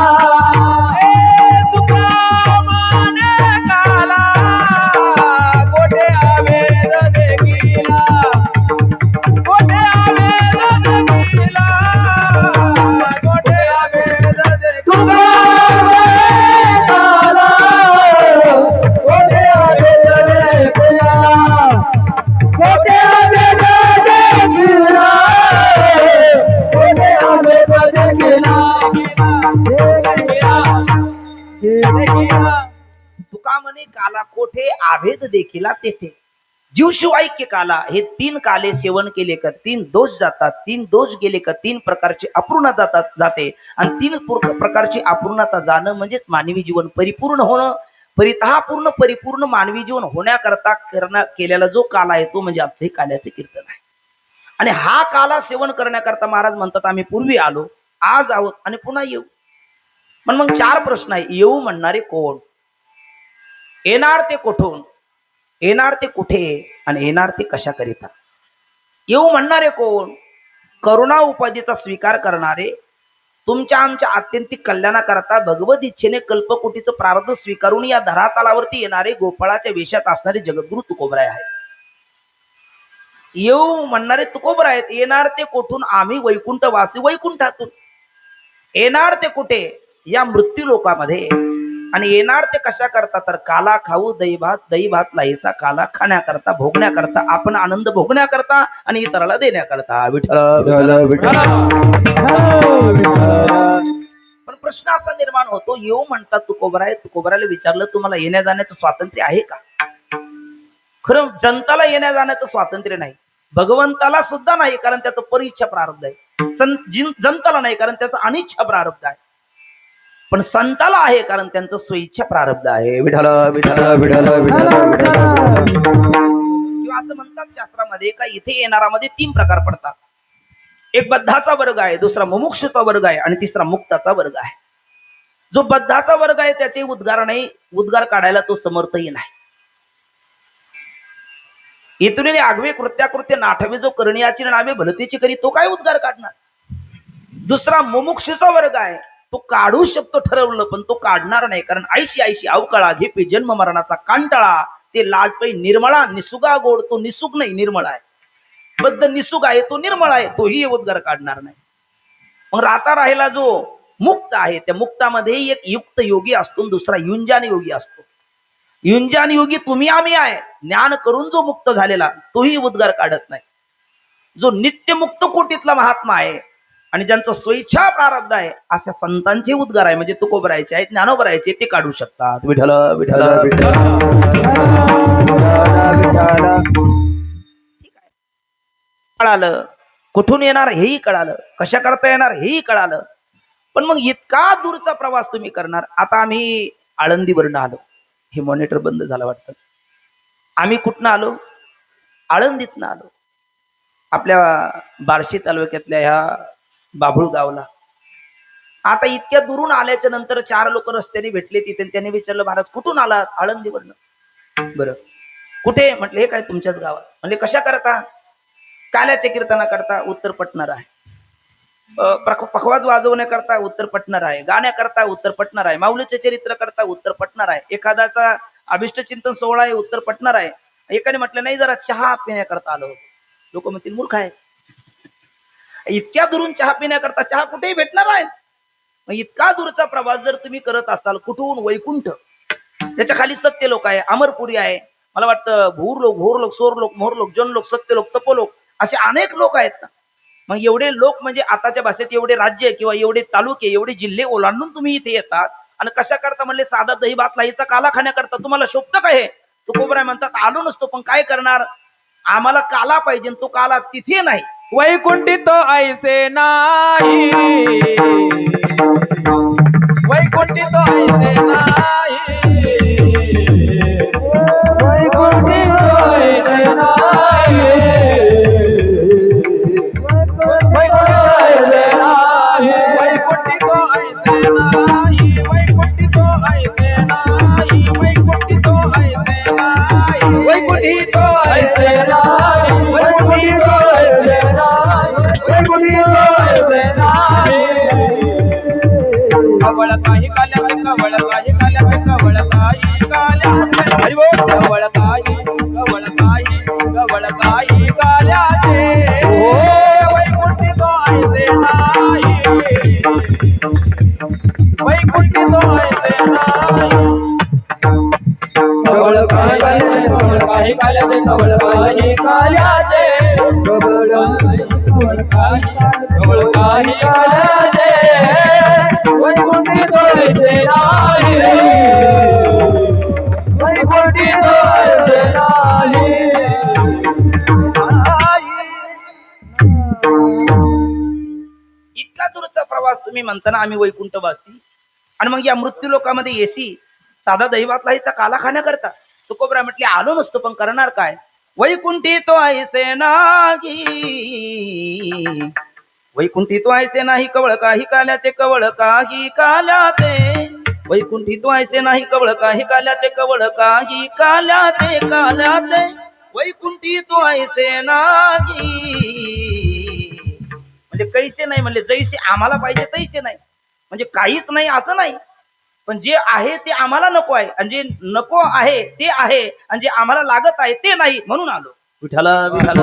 आणि काला कोठे आभेद देखिला तेथे. जीवशिव ऐक्य काला हे 3 काले सेवन केले का 3 दोष जातात. 3 दोष गेले का 3 प्रकारची अपूर्णता जाते. आणि 3 प्रकारची अपूर्णता जाणं म्हणजेच मानवी जीवन परिपूर्ण होणं. परिपूर्ण परिपूर्ण मानवी जीवन होण्याकरता केलेला जो काला आहे तो म्हणजे आमचं हे काल्याचे कीर्तन आहे. आणि हा काला सेवन करण्याकरता महाराज म्हणतात आम्ही पूर्वी आलो, आज आहोत आणि पुन्हा येऊ. पण मग 4 प्रश्न आहे. येऊ म्हणणारे कोण, येणार ते कुठून, येणार ते कुठे आणि येणार ते कशा करिता. येऊ म्हणणारे कोण, करुणा उपाधीचा स्वीकार करणारे, तुमच्या आमच्या आत्यंतिक कल्याणाकरता भगवत इच्छेने कल्पकोटीचं प्रारब्ध स्वीकारून या धरातलावरती येणारे गोपाळाच्या वेशात असणारे जगद्गुरु तुकोबराय आहेत. येऊ म्हणणारे तुकोबराय आहेत. येणार ते कुठून, आम्ही वैकुंठ वासी वैकुंठातून. येणार ते कुठे, या मृत्यू लोकामध्ये. आणि येणार ते कशा करता, तर काला खाऊ दही भात लाईचा काला खाण्याकरता, भोगण्याकरता, आपण आनंद भोगण्याकरता आणि इतराला देण्याकरता. पण प्रश्न असा निर्माण होतो, येऊ म्हणतात तुकोबराय. तुकोबरायला विचारलं तुम्हाला येण्या जाण्याचं स्वातंत्र्य आहे का. खरं जनताला येण्या जाण्याचं स्वातंत्र्य नाही, भगवंताला सुद्धा नाही, कारण त्याचं परिच्छा प्रारब्ध आहे. जनताला नाही कारण त्याचं अनिच्छा प्रारब्ध आहे. पण संताला आहे कारण त्यांचं स्वइच्छा प्रारब्ध आहे. विठ्ठल विठ्ठल विठ्ठल विठ्ठल किंवा असं म्हणतात शास्त्रामध्ये का इथे येणारामध्ये 3 प्रकार पडतात. एक बद्धाचा वर्ग आहे, दुसरा मुमुक्षुचा वर्ग आहे आणि तिसरा मुक्ताचा वर्ग आहे. जो बद्धाचा वर्ग आहे त्याचे उद्गार नाही, उद्गार काढायला तो समर्थही नाही. इथून आगवे कृत्याकृत्य नाठवे जो करण्याची नावे भलतेची करी, तो काय उद्गार काढणार. दुसरा मुमुक्षुचा वर्ग आहे, तो काढू शकतो ठरवलं पण तो काढणार नाही, कारण आयशी अवकाळा घेपे जन्म मरणाचा कांटाळा, ते लाजपै निर्मळा निसुगा गोड, तो निसुग नाही निर्मळ आहे. बद्ध निसुग आहे, तो निर्मळ आहे, तोही उद्गार काढणार नाही. मग राहता राहिला जो मुक्त आहे, त्या मुक्तामध्ये एक युक्त योगी असतो, दुसरा युंजान योगी असतो. युंजान योगी तुम्ही आम्ही आहे, ज्ञान करून जो मुक्त झालेला तोही उद्गार काढत नाही. जो नित्य मुक्त कोटीतला महात्मा आहे आणि ज्यांचं स्वइच्छा प्रारब्ध आहे अशा संतांचे उद्गार आहे, म्हणजे तुकोबरायचे आहेत, ज्ञानोबरायचे, ते काढू शकतात. विठ्ठल विठ्ठल विठ्ठल. ठीक आहे, कळालं. कुठून येणार हेही कळालं, कशा करता येणार हेही कळालं. पण मग इतका दूरचा प्रवास तुम्ही करणार. आता आम्ही आळंदीवरून आलो, हे मॉनिटर बंद झालं वाटतं. आम्ही कुठनं आलो, आळंदीतनं आलो. आपल्या बार्शी तालुक्यातल्या ह्या बाभुळ गावला. आता इतक्या दुरून आल्याच्या नंतर 4 लोक रस्त्याने भेटले तिथे. त्यांनी विचारलं महाराज कुठून आलात, आळंदीवरनं. बरं कुठे, म्हटलं हे काय तुमच्याच गावात. म्हणजे कशा करता, काल्याच्या कीर्तना करता, उत्तर पटणार आहे. पखवाज वाजवण्याकरता उत्तर पटणार आहे, गाण्याकरता उत्तर पटणार आहे, माऊलीचे चरित्र करता उत्तर पटणार आहे, एखाद्याचा अभिष्ट चिंतन सोहळा आहे उत्तर पटणार आहे. एकाने म्हटलं नाही जरा चहा पिण्याकरता आलो होतो. लोक म्हणतील मूर्ख आहे, इतक्या दुरून चहा पिण्याकरता चहा कुठेही भेटणार आहे. मग इतका दूरचा प्रवास जर तुम्ही करत असाल, कुठून, वैकुंठ, त्याच्या खाली सत्य लोक आहे, अमरपुरी आहे, मला वाटतं भूर लोक, भोर लोक, सोर लोक, मोहर लोक, जन लोक, सत्य लोक, तपोलोक, असे अनेक लोक आहेत ना. मग एवढे लोक म्हणजे आताच्या भाषेत एवढे राज्य किंवा एवढे तालुके एवढे जिल्हे ओलांडून तुम्ही इथे येतात. आणि कशा करता म्हणले, साधा दही भात लाईचा काला खाण्याकरता. तुम्हाला शोभतं काय हे. तुकोबराय म्हणतात आलो नसतो पण काय करणार, आम्हाला काला पाहिजे, तो काला तिथे नाही. वैकुंठी तो ऐसे नाही, वैकुंठी तो ऐसे नाही, वैकुंठी तो ऐसे नाही, वैकुंठी तो ऐसे नाही, वैकुंठी तो ऐसे नाही, वैकुंठी तो ऐसे नाही, वैकुंठी तो ऐसे नाही, वैकुंठी तो ऐसे नाही, वैकुंठी तो ऐसे नाही. कवळ काही काल्या कवळ काही काल्या कवळ काही काल्या, हरी बोल. कवळ काही कवळ काही कवळ काही काल्या हो, वैकुंठी तो ऐसे नाही, वैकुंठी तो ऐसे नाही. कवळ काही काल्या कवळ काही काल्याचे, कवळ काही काल्याचे, वैकुंठी तो ऐसे नाही, मृत्यूचा प्रवास तुम्ही म्हणताना आम्ही वैकुंठवासी, आणि मग या मृत्यू लोकामध्ये येसी साधा दैवातला इथं काला खाण्याकरता. तुकोबरा म्हटले आलो नसतो, पण करणार काय? वैकुंठी तो ऐसे नाही, वैकुंठी तो ऐसे नाही कवळ काही काल्याचे, कवळ काही काल्याचे. वैकुंठी तो ऐसे नाही कवळ काही काल्याचे, कवळ काही काल्याचे, काल्याचे. वैकुंठी तो ऐसे नाही, म्हणजे कैसे नाही म्हणले जैसे आम्हाला पाहिजे तैसे नाही, म्हणजे काहीच नाही असं नाही, पण जे आहे ते आम्हाला नको आहे, आणि जे नको आहे ते आहे, आणि जे आम्हाला लागत आहे ते नाही, म्हणून आलो. विठ्ठला विठ्ठला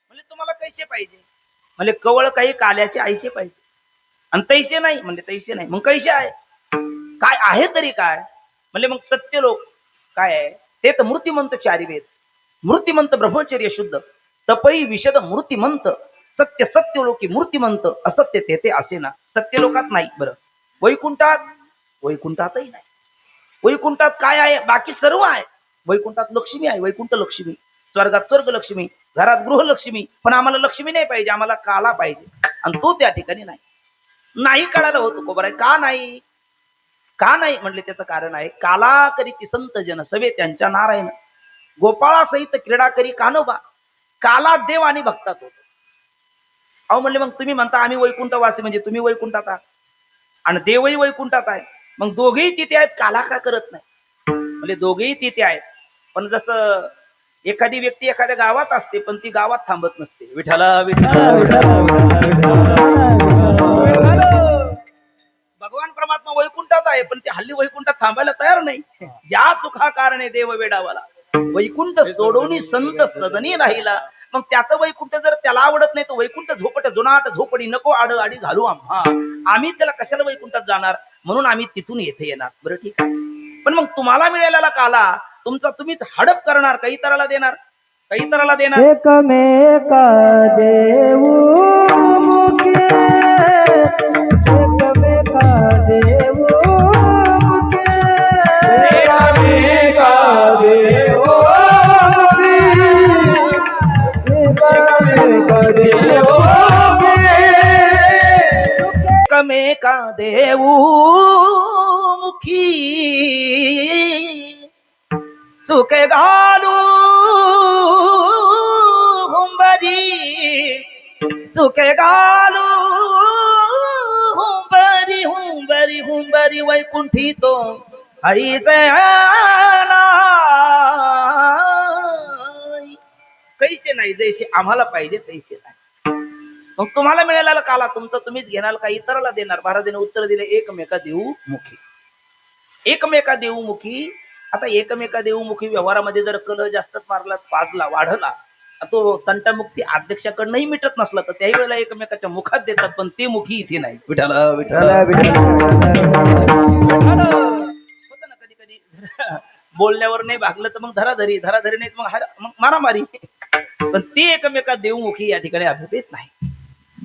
म्हणजे तुम्हाला कैसे पाहिजे? म्हणजे कवळ काही काल्याचे ऐसे पाहिजे, आणि तैसे नाही म्हणजे तैसे नाही, मग कैसे आहे? काय आहे तरी काय? म्हणजे मग सत्य लोक काय आहे? ते तर मूर्तिमंत चारी वेद, मूर्तिमंत ब्रह्मचर्य शुद्ध, तपई विशद मूर्तिमंत, सत्य सत्य लोकी मूर्तिमंत, असत्य ते असे ना. सत्य लोकात नाही. बरं, वैकुंठात, वैकुंठातही नाही. वैकुंठात काय आहे? बाकी सर्व आहे. वैकुंठात लक्ष्मी आहे, वैकुंठ लक्ष्मी. स्वर्गात स्वर्ग लक्ष्मी, घरात गृहलक्ष्मी. पण आम्हाला लक्ष्मी नाही पाहिजे, आम्हाला काला पाहिजे, आणि तो त्या ठिकाणी नाही. नाही कळालं होतं कोबर आहे का नाही? का नाही म्हणले त्याचं कारण आहे, काला करीती संत जन सवे त्यांच्या नारायण, गोपाळा सहित क्रीडा करी कानोबा. काला देव आणि भक्तात होतो. अहो म्हणले मग तुम्ही म्हणता आम्ही वैकुंठवासी, म्हणजे तुम्ही वैकुंठात आहात आणि देवही वैकुंठात आहे, मग दोघेही तिथे आहेत, काला का करत नाही? म्हणजे दोघेही तिथे आहेत, पण जसं एखादी व्यक्ती एखाद्या गावात असते, पण ती गावात थांबत नसते. विठ्ठला विठ्ठला भगवान परमात्मा वैकुंठात आहे, पण ते हल्ली वैकुंठात थांबायला तयार नाही. या सुखा कारणे देव वेडावाला, वैकुंठ सोडून संत सदनी राहिला. मग त्याचं वैकुंठ जर त्याला आवडत नाही, तर वैकुंठ झोपट जुनाट झोपडी नको आड आडी घालू आम्हा, आम्ही त्याला कशाला वैकुंठात जाणार, म्हणून आम्ही तिथून येथे येणार. बरं ठीक आहे, पण मग तुम्हाला मिळालेला काला तुमचा तुम्हीच हडप करणार, काही तराला देणार, काही तराला देणार. एकमेका देऊ मुखे, एकमेका देऊ मुखे, एकमेका देऊ मुखे, एकमेका देऊ मुखे, एकमेका देऊ मुखी, सुखे घालू हुंबरी, सुखे घालू हुंबरी, हुंबरी हुंबरी वैकुंठी तो ऐसे नाही, कैसे नाही जैसे आम्हाला पाहिजे तैसे नाही. मग तुम्हाला मिळालेला काला तुमचं तुम्हीच घेणार, का इतराला देणार? महाराजांनी उत्तर दिले, एकमेका देऊ मुखी, एकमेका देऊ मुखी. आता एकमेका देऊ मुखी व्यवहारामध्ये जर कल जास्तच मारला, पाजला, वाढला, तो तंटमुक्ती अध्यक्षाकडनंही मिटत नसला, तर त्याही वेळेला एकमेकाच्या मुखात देतात, पण ते मुखी इथे नाही. विठ्ठला विठ्ठला होतं ना कधी कधी बोलण्यावर नाही भागलं तर मग धराधरी, धराधरी नाही मग मारामारी, पण ते एकमेका देऊमुखी या ठिकाणी अभिप्रेत नाही.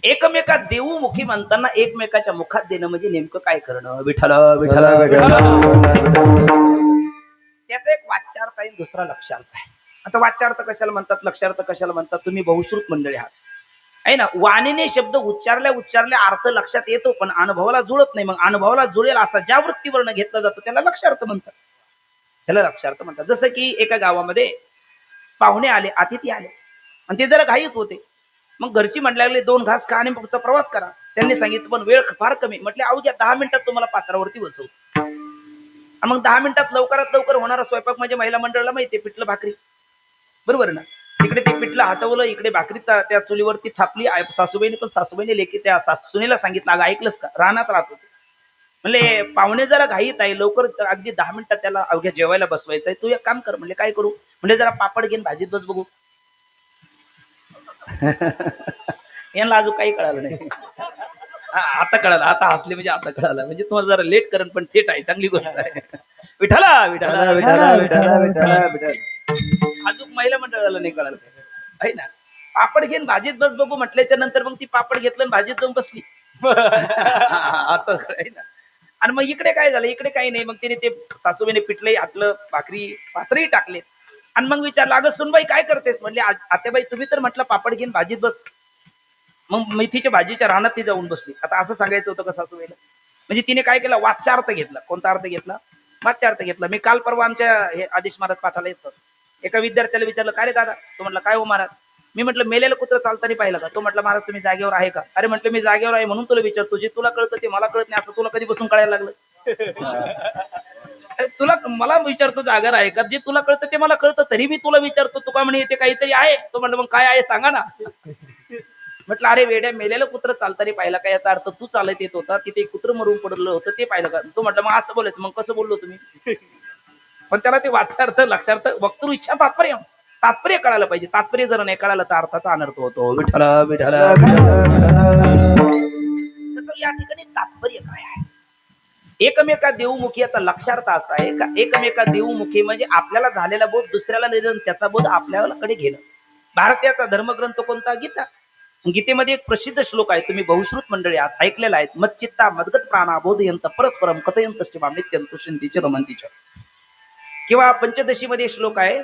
एकमेकात देऊमुखी म्हणताना एकमेकाच्या मुखात देणं म्हणजे नेमकं काय करणं? विठ्ठल विठ्ठल त्याचा एक वाच्यार्थ आहे, दुसरा लक्षार्थ आहे. आता वाच्यार्थ कशाला म्हणतात, लक्षार्थ कशाला म्हणतात? तुम्ही बहुश्रुत मंडळी आहात आहे ना. वाणीने शब्द उच्चारल्या उच्चारल्या अर्थ लक्षात येतो, पण अनुभवाला जुळत नाही. मग अनुभवाला जुळेल असा ज्या वृत्तीवरनं घेतला जातो त्याला लक्षार्थ म्हणतात, त्याला लक्षार्थ म्हणतात. जसं की एका गावामध्ये पाहुणे आले, अतिथी आले, आणि ते जरा घाईत होते. मग घरची म्हटल्या लागले 2 घास खा आणि फक्त प्रवास करा. त्यांनी सांगितलं पण वेळ फार कमी. म्हटले अहो द्या 10 मिनिटात तुम्हाला पात्रावरती बसवू. मग 10 मिनिटात लवकरात लवकर होणारा स्वयंपाक म्हणजे महिला मंडळाला माहिती आहे, पिठलं भाकरी, बरोबर ना. इकडे ते पिठलं हटवलं, इकडे भाकरी त्या चुलीवरती थापली. सासूबाईने पण सासूबाईने लेकी त्या सुनेला सांगितलं, अगं ऐकलंस का, रानात राहत होते. म्हणले पाहुणे जरा घाईत आहे, लवकर अगदी 10 मिनिटात त्याला अवघ्या जेवायला बसवायचंय, तू एक काम कर. म्हणले काय करू? म्हणजे जरा पापड घेऊन भाजीत बस बघू. यांना अजून काही कळालं नाही. आता कळालं, आता हसले म्हणजे आता कळालं, म्हणजे तुम्हाला जरा लेट करण पण थेट आहे, चांगली गोष्ट आहे. विठ्ठला विठ्ठला विठ्ठला विठ्ठला विठ्ठला विठ्ठला. अजून महिला मंडळाला नाही कळालं आहे ना. पापड घेऊन भाजीत बस बघू म्हटल्याच्या नंतर मग ती पापड घेतलं आणि भाजीत जाऊन बसली. आता आहे ना. आणि मग इकडे काय झालं, इकडे काही नाही. मग तिने ते सासूबाईने पिठलंही हातलं, भाकरी पात्रही टाकले, आणि मग विचारलं अगं सुनबाई काय करतेस? म्हणले आत्याबाई तुम्ही तर म्हटलं पापड घेऊन भाजीत बस. मग मेथीच्या भाजीच्या रानात ती जाऊन बसली. आता असं सांगायचं होतं का सासूबाईला? म्हणजे तिने काय केलं, वाच्या अर्थ घेतला. कोणता अर्थ घेतला? वाच्या अर्थ घेतला. मी काल परवा आमच्या हे आदेश महाराज पाठाला येतो, एका विद्यार्थ्याला विचारलं, काय रे दादा? तो म्हटलं, काय हो महाराज? मी म्हटलं, मेलेलं कुत्र चालताना पाहिलं का? तो म्हटलं, महाराज तुम्ही जागेवर आहे का? अरे म्हटलं, मी जागेवर आहे म्हणून तुला विचारतो, जे तुला कळतं ते मला कळत नाही, असं तुला कधीपासून कळायला लागलं? तुला मला विचारतो जागर आहे का? जे तुला कळतं ते मला कळतं, तरी मी तुला विचारतो, तुका म्हणे ते काहीतरी आहे. तो म्हटलं, मग काय आहे सांगा ना. म्हटलं, अरे वेड्या, मेलेलं कुत्र चालताना पाहिलं का? याचा अर्थ तू चालत येत होता, तिथे कुत्र मरून पडलं होतं ते पाहिलं का? तो म्हटलं, मग असं बोलायचं. मग कसं बोललो तुम्ही? पण त्याला ते वाचार्थ लक्षार्थ वक्तृ इच्छा तात्पर्य कळायला पाहिजे. तात्पर्य जर नाही कळालं तर अर्थाचा अनर्थ होतो. विठ्ठल विठ्ठल. या ठिकाणी तात्पर्य काय आहे? एकमेका देवमुखी, आता लक्षार्थ असा आहे का एकमेका देवमुखी म्हणजे आपल्याला झालेला बोध दुसऱ्याला निधन, त्याचा बोध आपल्याकडे घेणं. भारतीयाचा धर्मग्रंथ कोणता? गीता. गीतेमध्ये एक प्रसिद्ध श्लोक आहे, तुम्ही बहुश्रुत मंडळी आहात, ऐकलेला आहे. मच्चित्ता मदगत प्राणा बोधयंत परस्परम कथयंत नित्यंतु शिंदीचे रमंतीचे. किंवा पंचदशीमध्ये श्लोक आहे,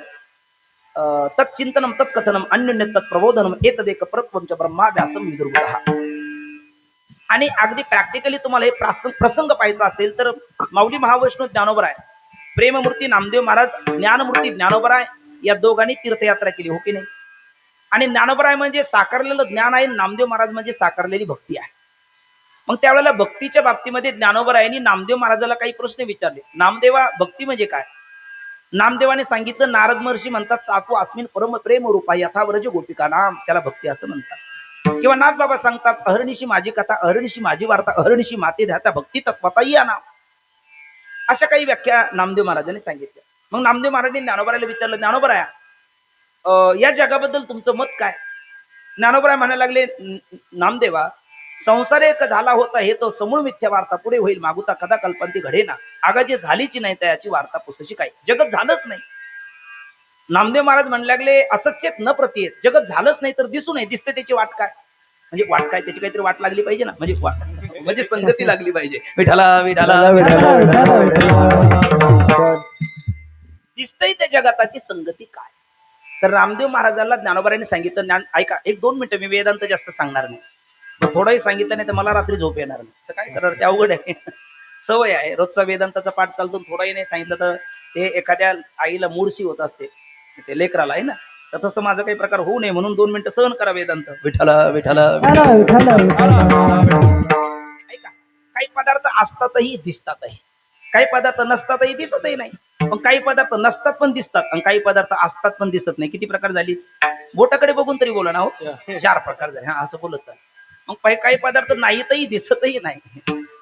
तत्चिंतनम तत्कथनम अन्योन्य तत्प्रबोधनम एतदेक परत्वंच ब्रह्मा व्यासम विदुर्बुधः. आणि अगदी प्रॅक्टिकली तुम्हाला हे प्रसंग पाहायचा असेल तर माऊली महावैष्णव ज्ञानोबराय, प्रेममूर्ती नामदेव महाराज, ज्ञानमूर्ती ज्ञानोबराय या दोघांनी तीर्थयात्रा केली, हो की नाही? आणि ज्ञानोबराय म्हणजे साकारलेलं ज्ञान आहे, नामदेव महाराज म्हणजे साकारलेली भक्ती आहे. मग त्यावेळेला भक्तीच्या बाबतीमध्ये ज्ञानोबरायांनी नामदेव महाराजाला काही प्रश्न विचारले. नामदेवा, भक्ती म्हणजे काय? नामदेवाने सांगितलं, नारद महर्षी म्हणतात, सातू आस्मिन परम प्रेम रूपा यथाव्रज गोपिका नाम, त्याला भक्ती असं म्हणतात. किंवा नाथ बाबा सांगतात, अहर्निशी माझी कथा, अहर्निशी माझी वार्ता, अहर्निशी माते ध्याता भक्ती तत्वताही या नाम. अशा काही व्याख्या नामदेव महाराजांनी सांगितल्या. मग नामदेव महाराजांनी ज्ञानोबरायला विचारलं, ज्ञानोबराया, या जगाबद्दल तुमचं मत काय? ज्ञानोबराय म्हणायला लागले, नामदेवा, संसार एक झाला होता हे तो समूळ मिथ्या वार्ता, पुढे होईल मागुता कदा कल्पंती घडे ना, आगा जे झालीची नाही त्याची वार्ता पुसशी काय, जगत झालंच नाही. नामदेव महाराज म्हणू लागले, असत्यत न प्रतीयेत, जगत झालंच नाही तर दिसू नये, दिसते त्याची वाट काय? म्हणजे वाट काय, त्याची काहीतरी वाट लागली पाहिजे ना, म्हणजे संगती लागली पाहिजे. विठाला विठाला दिसतंय त्या जगताची संगती काय? तर रामदेव महाराजांना ज्ञानोबरायांनी सांगितलं, ज्ञान ऐका, 1-2 मिनिटं, मी वेदांत जास्त सांगणार नाही, थोडंही सांगितलं नाही तर मला रात्री झोप येणार नाही, तर काय करणार, ते अवघड आहे. सवय आहे, रोजचा वेदांताचा पाठ चालतो, थोडाही नाही सांगितलं तर ते एखाद्या आईला मूर्छी होत असते, ते लेकराला आहे ना, तर तसं माझा काही प्रकार होऊ नये म्हणून 2 मिनिटं सहन करा वेदांत. विठाला विठाला. ऐका, काही पदार्थ असतातही दिसतातही, काही पदार्थ नसतातही दिसतही नाही, पण काही पदार्थ नसतात पण दिसतात, आणि काही पदार्थ असतात पण दिसत नाही. किती प्रकार झाली? बोटाकडे बघून तरी बोला ना हो, 4 प्रकार झाले. हा, असं बोलत. मग काही पदार्थ नाहीतही दिसतही नाही.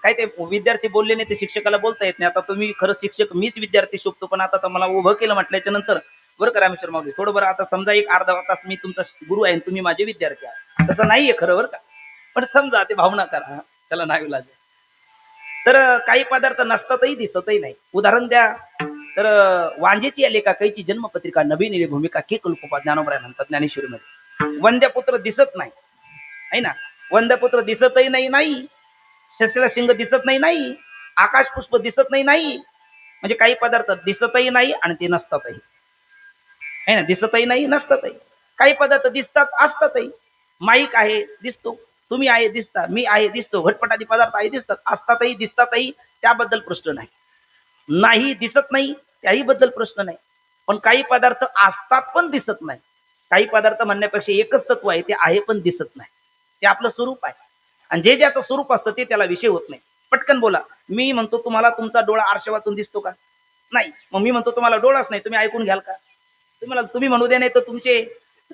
काय ते विद्यार्थी बोलले नाही ते शिक्षकाला बोलता येत नाही. आता तुम्ही खरं शिक्षक, मीच विद्यार्थी शोधतो, पण आता मला उभं केलं म्हटल्याच्या नंतर, बरं का रामेश्वर माऊली, थोडं बरं, आता समजा एक अर्धा तास मी तुमचा गुरु आहे, तुम्ही माझे विद्यार्थी आहात, तसं नाहीये खरं बरं का, पण समजा ते भावना करा, त्याला नाही लागेल. तर काही पदार्थ नसतातही दिसतही नाही. उदाहरण द्या तर वांजेची आले का काहीची जन्मपत्रिका नवीन भूमिका के कल्पपा, ज्ञानोबराय म्हणतात ज्ञानेश्वरीमध्ये. वंद्यपुत्र दिसत नाही आहे ना, वंद्यपुत्र दिसतही नाही, शस्त्र शिंग दिसत नाही, आकाश पुष्प दिसत नाही, म्हणजे काही पदार्थ दिसतही नाही आणि ते नसतातही आहे ना, दिसतही नाही नसतातही. काही पदार्थ दिसतात असतातही. माईक आहे दिसतो, तुम्ही आहे दिसता, मी आहे दिसतो, घटपटादी पदार्थ आहे दिसतात, असतातही दिसतातही, त्याबद्दल प्रश्न नाही. नाही दिसत नाही त्याही बद्दल प्रश्न नाही. पण काही पदार्थ असतात पण दिसत नाही. काही पदार्थ म्हणण्यापेक्षा एकच तत्व आहे, ते आहे पण दिसत नाही, ते आपलं स्वरूप आहे. आणि जे ज्याचं स्वरूप असतं ते त्याला विषय होत नाही. पटकन बोला. मी म्हणतो तुम्हाला तुमचा डोळा आरशा वाचून दिसतो का? नाही. मग मी म्हणतो तुम्हाला डोळाच नाही, तुम्ही ऐकून घ्याल का? तुम्ही म्हणू द्या, नाही तर तुमचे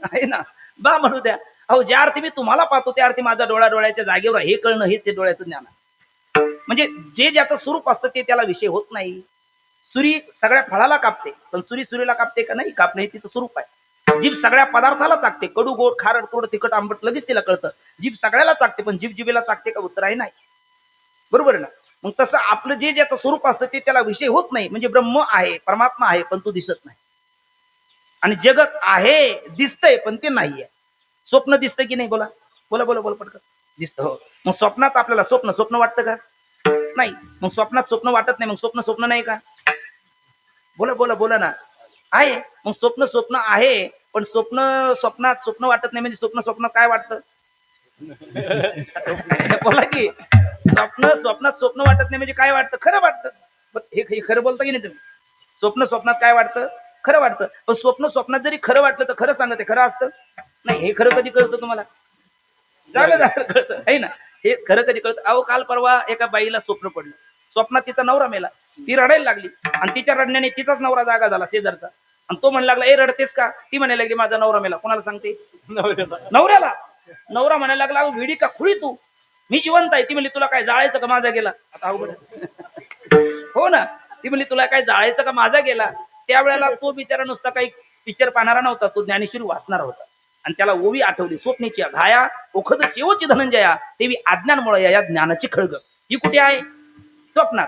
आहे ना बा म्हणू द्या. अहो, ज्या अर्थी मी तुम्हाला पाहतो त्या अर्थी माझा डोळा डोळ्याच्या जागेवर, हे कळणं हेच ते डोळ्याचं ज्ञान आहे. म्हणजे जे ज्याचं स्वरूप असतं ते त्याला विषय होत नाही. सुरी सगळ्या फळाला कापते, पण सुरी सुरीला कापते का? नाही कापणे, तिचं स्वरूप आहे. जीभ सगळ्या पदार्थाला चाकते, कडू गोड खारट तोड तिखट आंबट लगेच तिला कळतं. जीभ सगळ्याला चाकते, पण जीभ जिभेला चाकते का? उत्तर आहे नाही. बरोबर ना? मग तसं आपलं जे ज्याचं स्वरूप असतं ते त्याला विषय होत नाही. म्हणजे ब्रह्म आहे, परमात्मा आहे, पण तो दिसत नाही. आणि जगत आहे, दिसतंय, पण ते नाहीये. स्वप्न दिसतंय की नाही? बोला बोला बोला बोला पटकन. दिसतं, हो. मग स्वप्नात आपल्याला स्वप्न वाटतं का? नाही. मग स्वप्नात स्वप्न वाटत नाही, मग स्वप्न नाही का? बोला बोला बोला ना. आहे. मग स्वप्न आहे, पण स्वप्नात स्वप्न वाटत नाही, म्हणजे स्वप्नात काय वाटतं? बोला की स्वप्नात स्वप्न वाटत नाही म्हणजे काय वाटतं? खरं वाटतं. हे खरं बोलता की नाही तुम्ही? स्वप्नात काय वाटतं? खरं वाटतं. पण स्वप्नात जरी खरं वाटलं तर खरं सांगा, ते खरं असतं नाही. हे खरं कधी कळतं तुम्हाला? झालं कळतं आहे ना. हे खरं कधी कळतं? अहो काल परवा एका बाईला स्वप्न पडलं. स्वप्नात तिचा नवरा मेला. ती रडायला लागली आणि तिच्या रडण्याने तिचाच नवरा जागा झाला शेजारचा. आणि तो म्हणायला लागला, ए रडतेस का? ती म्हणायला लागली, माझा नवरा मेला. कोणाला सांगते? नवऱ्याला. नवरा म्हणायला लागला, विडी का खुळी तू, मी जिवंत आहे. ती म्हणली, तुला काय जाळायचं का माझा गेला? आता अवघड हो ना. ती म्हणली, तुला काय जाळायचं का माझा गेला? त्यावेळेला तो बिचारा नुसता काही पिक्चर पाहणारा नव्हता, तो ज्ञानेश्वरी वाचणार होता. आणि त्याला ओवी आठवली, स्वप्नेची घाया ओखद शेवची धनंजया तेवी अज्ञानमुळे या ज्ञानाची खळग. ही कुठे आहे? स्वप्नात.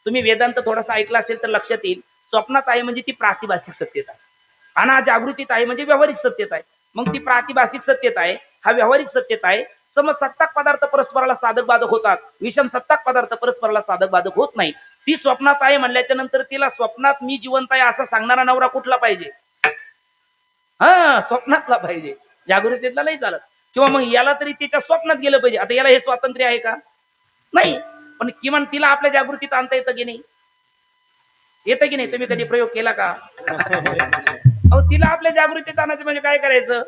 तुम्ही वेदांत थोडासा ऐकला असेल तर लक्षात येईल. स्वप्नात आहे म्हणजे ती प्रातिभासिक सत्यता आहे, आणि जागृतीत आहे म्हणजे व्यावहारिक सत्यता आहे. मग ती प्रातिभासिक सत्यता आहे, हा व्यावहारिक सत्यता आहे. समसत्ताक पदार्थ परस्पराला साधक बाधक होतात, विषम सत्ताक पदार्थ परस्पराला साधक बाधक होत नाही. ती स्वप्नात आहे म्हणल्याच्या नंतर तिला स्वप्नात मी जिवंत आहे असं सांगणारा नवरा कुठला पाहिजे? हा, स्वप्नातला पाहिजे, जागृतीतला नाही चालत. किंवा मग याला तरी तिच्या स्वप्नात गेलं पाहिजे. आता याला हे स्वातंत्र्य आहे का? नाही. पण किमान तिला आपल्या जागृतीत आणता येतं की नाही? येतं की नाही? तुम्ही कधी प्रयोग केला का? अहो तिला आपल्या जागृतीत आणायचं म्हणजे काय करायचं?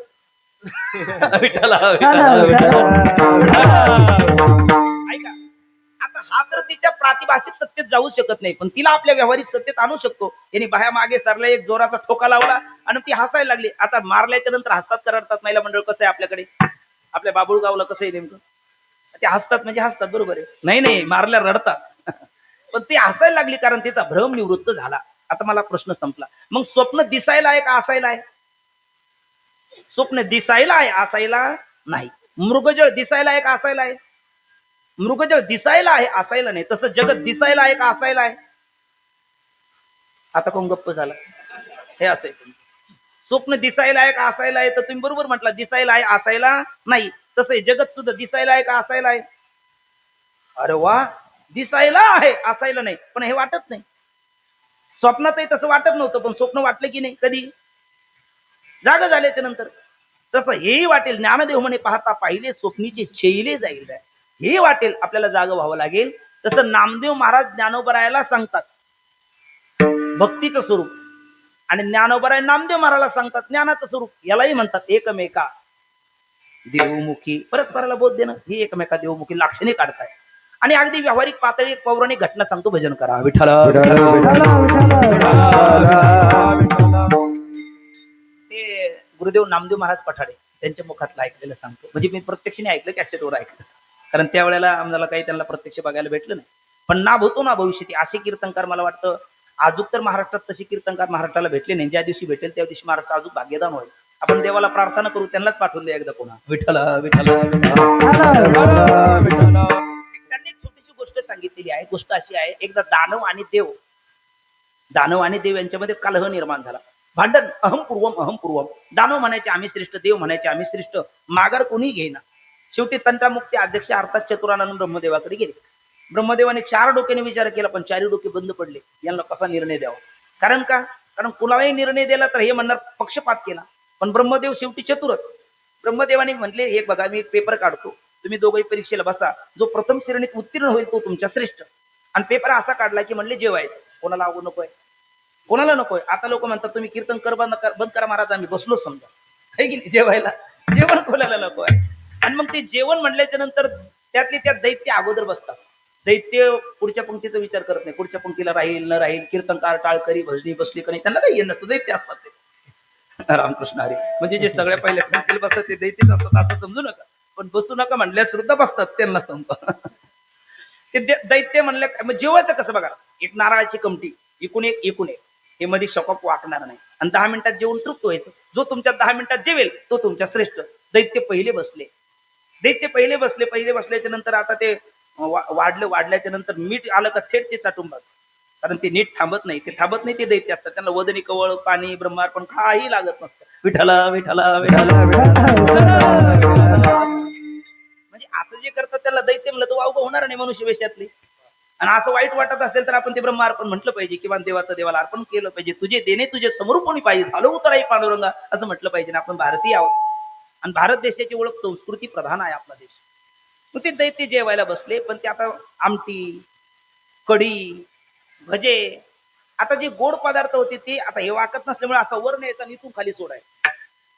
ऐका, आता हा तर तिच्या प्रातिभाषिक सत्तेत जाऊ शकत नाही, पण तिला आपल्या व्यावहारिक सत्तेत आणू शकतो. यांनी बाह्या मागे सरला एक जोराचा ठोका लावला आणि ती हसायला लागली. आता मारल्याच्या नंतर हसतात करतात महिला मंडळ. कसं आहे आपल्याकडे, आपल्या बाबुळगावला कसं आहे नेमकं? ते हसतात म्हणजे हसतात, बरोबर आहे. नाही मारल्या रडतात. पण ती हसायला लागली कारण तिचा भ्रम निवृत्त झाला. आता मला प्रश्न संपला. मग स्वप्न दिसायला आहे का असायला आहे? स्वप्न दिसायला आहे, असायला नाही. मृगजळ दिसायला आहे का असायला आहे? मृगजळ दिसायला आहे, असायला नाही. तसं जगत दिसायला आहे का असायला आहे? आता कोण गप्प झाला? हे असाय. स्वप्न दिसायला आहे का असायला आहे? तर तुम्ही बरोबर म्हटलं, दिसायला आहे, असायला नाही. तसं जगत सुद्धा दिसायला आहे का असायला आहे? अरे वा, दिसायला आहे, असायला नाही. पण हे वाटत नाही. स्वप्नातही तसं वाटत नव्हतं, पण स्वप्न वाटलं की नाही कधी? जागा झाल्याच्या नंतर. तसं हेही वाटेल. ज्ञानदेव म्हणे, पाहता पाहिले स्वप्नीचे छेले जाईल. हे वाटेल आपल्याला जागं व्हावं लागेल. तसं नामदेव महाराज ज्ञानोबरायाला सांगतात भक्तीचं स्वरूप, आणि ज्ञानोबराय नामदेव महाराजला सांगतात ज्ञानाचं स्वरूप. यालाही म्हणतात एकमेका देवमुखी परस्पराला बोध देणं. ही एकमेका देवमुखी लाक्षणे काढताय. आणि अगदी व्यावहारिक पातळी एक पौराणिक घटना सांगतो, भजन करा. विठ्ठल ते गुरुदेव नामदेव महाराज पठाडे त्यांच्या मुखातलं ऐकलेलं सांगतो. म्हणजे मी प्रत्यक्ष नाही ऐकलं, कॅसेटवर ऐकलं. कारण त्यावेळेला आम्हाला काही त्यांना प्रत्यक्ष बघायला भेटलं नाही. पण ना भूतो ना भविष्यती असे कीर्तनकार मला वाटतं अजून तर महाराष्ट्रात तसे कीर्तनकार महाराष्ट्राला भेटले नाही. ज्या दिवशी भेटेल त्या दिवशी महाराष्ट्र अजून भाग्यदान होईल. आपण देवाला प्रार्थना करू, त्यांनाच पाठवून द्या एकदा पुन्हा. विठ्ठल विठ्ठल त्यांनी एक छोटीशी गोष्ट सांगितलेली आहे. गोष्ट अशी आहे, एकदा दानव आणि देव यांच्यामध्ये कलह निर्माण झाला. भांडण, अहमपूर्वम. दानव म्हणायचे आम्ही श्रेष्ठ, देव म्हणायचे आम्ही श्रेष्ठ. माघार कोणी घेईना. शेवटी तंटामुक्ती अध्यक्ष अर्थात चतुरानंद ब्रह्मदेवाकडे गेले. ब्रह्मदेवाने 4 डोक्याने विचार केला, पण 4 डोके बंद पडले. यांना कसा निर्णय द्यावा? कारण कुणालाही निर्णय दिला तर हे म्हणणार पक्षपात केला. पण ब्रह्मदेव शेवटी चतुरच. ब्रह्मदेवाने म्हटले, एक बघा, मी एक पेपर काढतो, तुम्ही दोघंही परीक्षेला बसा. जो प्रथम श्रेणीत उत्तीर्ण होईल तो तुमच्या श्रेष्ठ. आणि पेपर असा काढला की म्हणले जेवायचं. कोणाला आवड नकोय, कोणाला नकोय. आता लोक म्हणतात तुम्ही कीर्तन बंद करा महाराज, आम्ही बसलो समजा, आहे की नाही, जेवायला. जेवण कोणाला नको आहे. आणि मग ते जेवण म्हणल्याच्या नंतर त्यातले त्यात दैत्य अगोदर बसतात. दैत्य पुढच्या पंक्तीचा विचार करत नाही, पुढच्या पंक्तीला राहील न राहील, कीर्तनकार टाळकरी भजनी बसली का नाही, त्यांना काही नसतं. दैत्य असतात ते. रामकृष्ण हरी. म्हणजे जे सगळ्या पहिल्या पंक्तीला बसतात ते दैत्यच असतात असं समजू नका. पण बसू नका म्हणल्या सुद्धा बसतात, त्यांना समजा. ते दैत्य म्हणल्या जेवायचं कसं बघा, एक नारळाची कमटी इकून एक हे मध्ये शॉकअप वाकणार नाही. आणि 10 मिनिटात जेवून तृप्त व्हायचं. जो तुमच्या 10 मिनिटात जेवेल तो तुमच्या श्रेष्ठ. दैत्य पहिले बसल्याच्या नंतर आता ते वाढल्याच्या नंतर मीठ आलं का थेट ते चाटून बघ. कारण ते नीट थांबत नाही ते दैत्य असतात. त्यांना वदनी कवळ पाणी ब्रह्मार्पण काही लागत नसतं. विठ्ठला विठ्ठला विठ्ठला म्हणजे असं जे करतात त्याला दैत्य म्हणलं तो अवघड होणार नाही मनुष्य वेशातली. आणि असं वाईट वाटत असेल तर आपण ते ब्रह्म अर्पण म्हटलं पाहिजे, किंवा देवाचं देवाला अर्पण केलं पाहिजे. तुझे देणे तुझे समोर कोणी पाहिजे, झालो उतराई पांडुरंगा असं म्हटलं पाहिजे. आपण भारतीय आहोत. आणि भारत देशाची ओळख संस्कृती प्रधान आहे आपला देश. मग ते दैत्य जेवायला बसले, पण ते आता आमटी, कढी, भजे, आता जे गोड पदार्थ होते ते आता हे वाकत नसल्यामुळे असा वर न्यायचा आणि इथून खाली सोडायचा.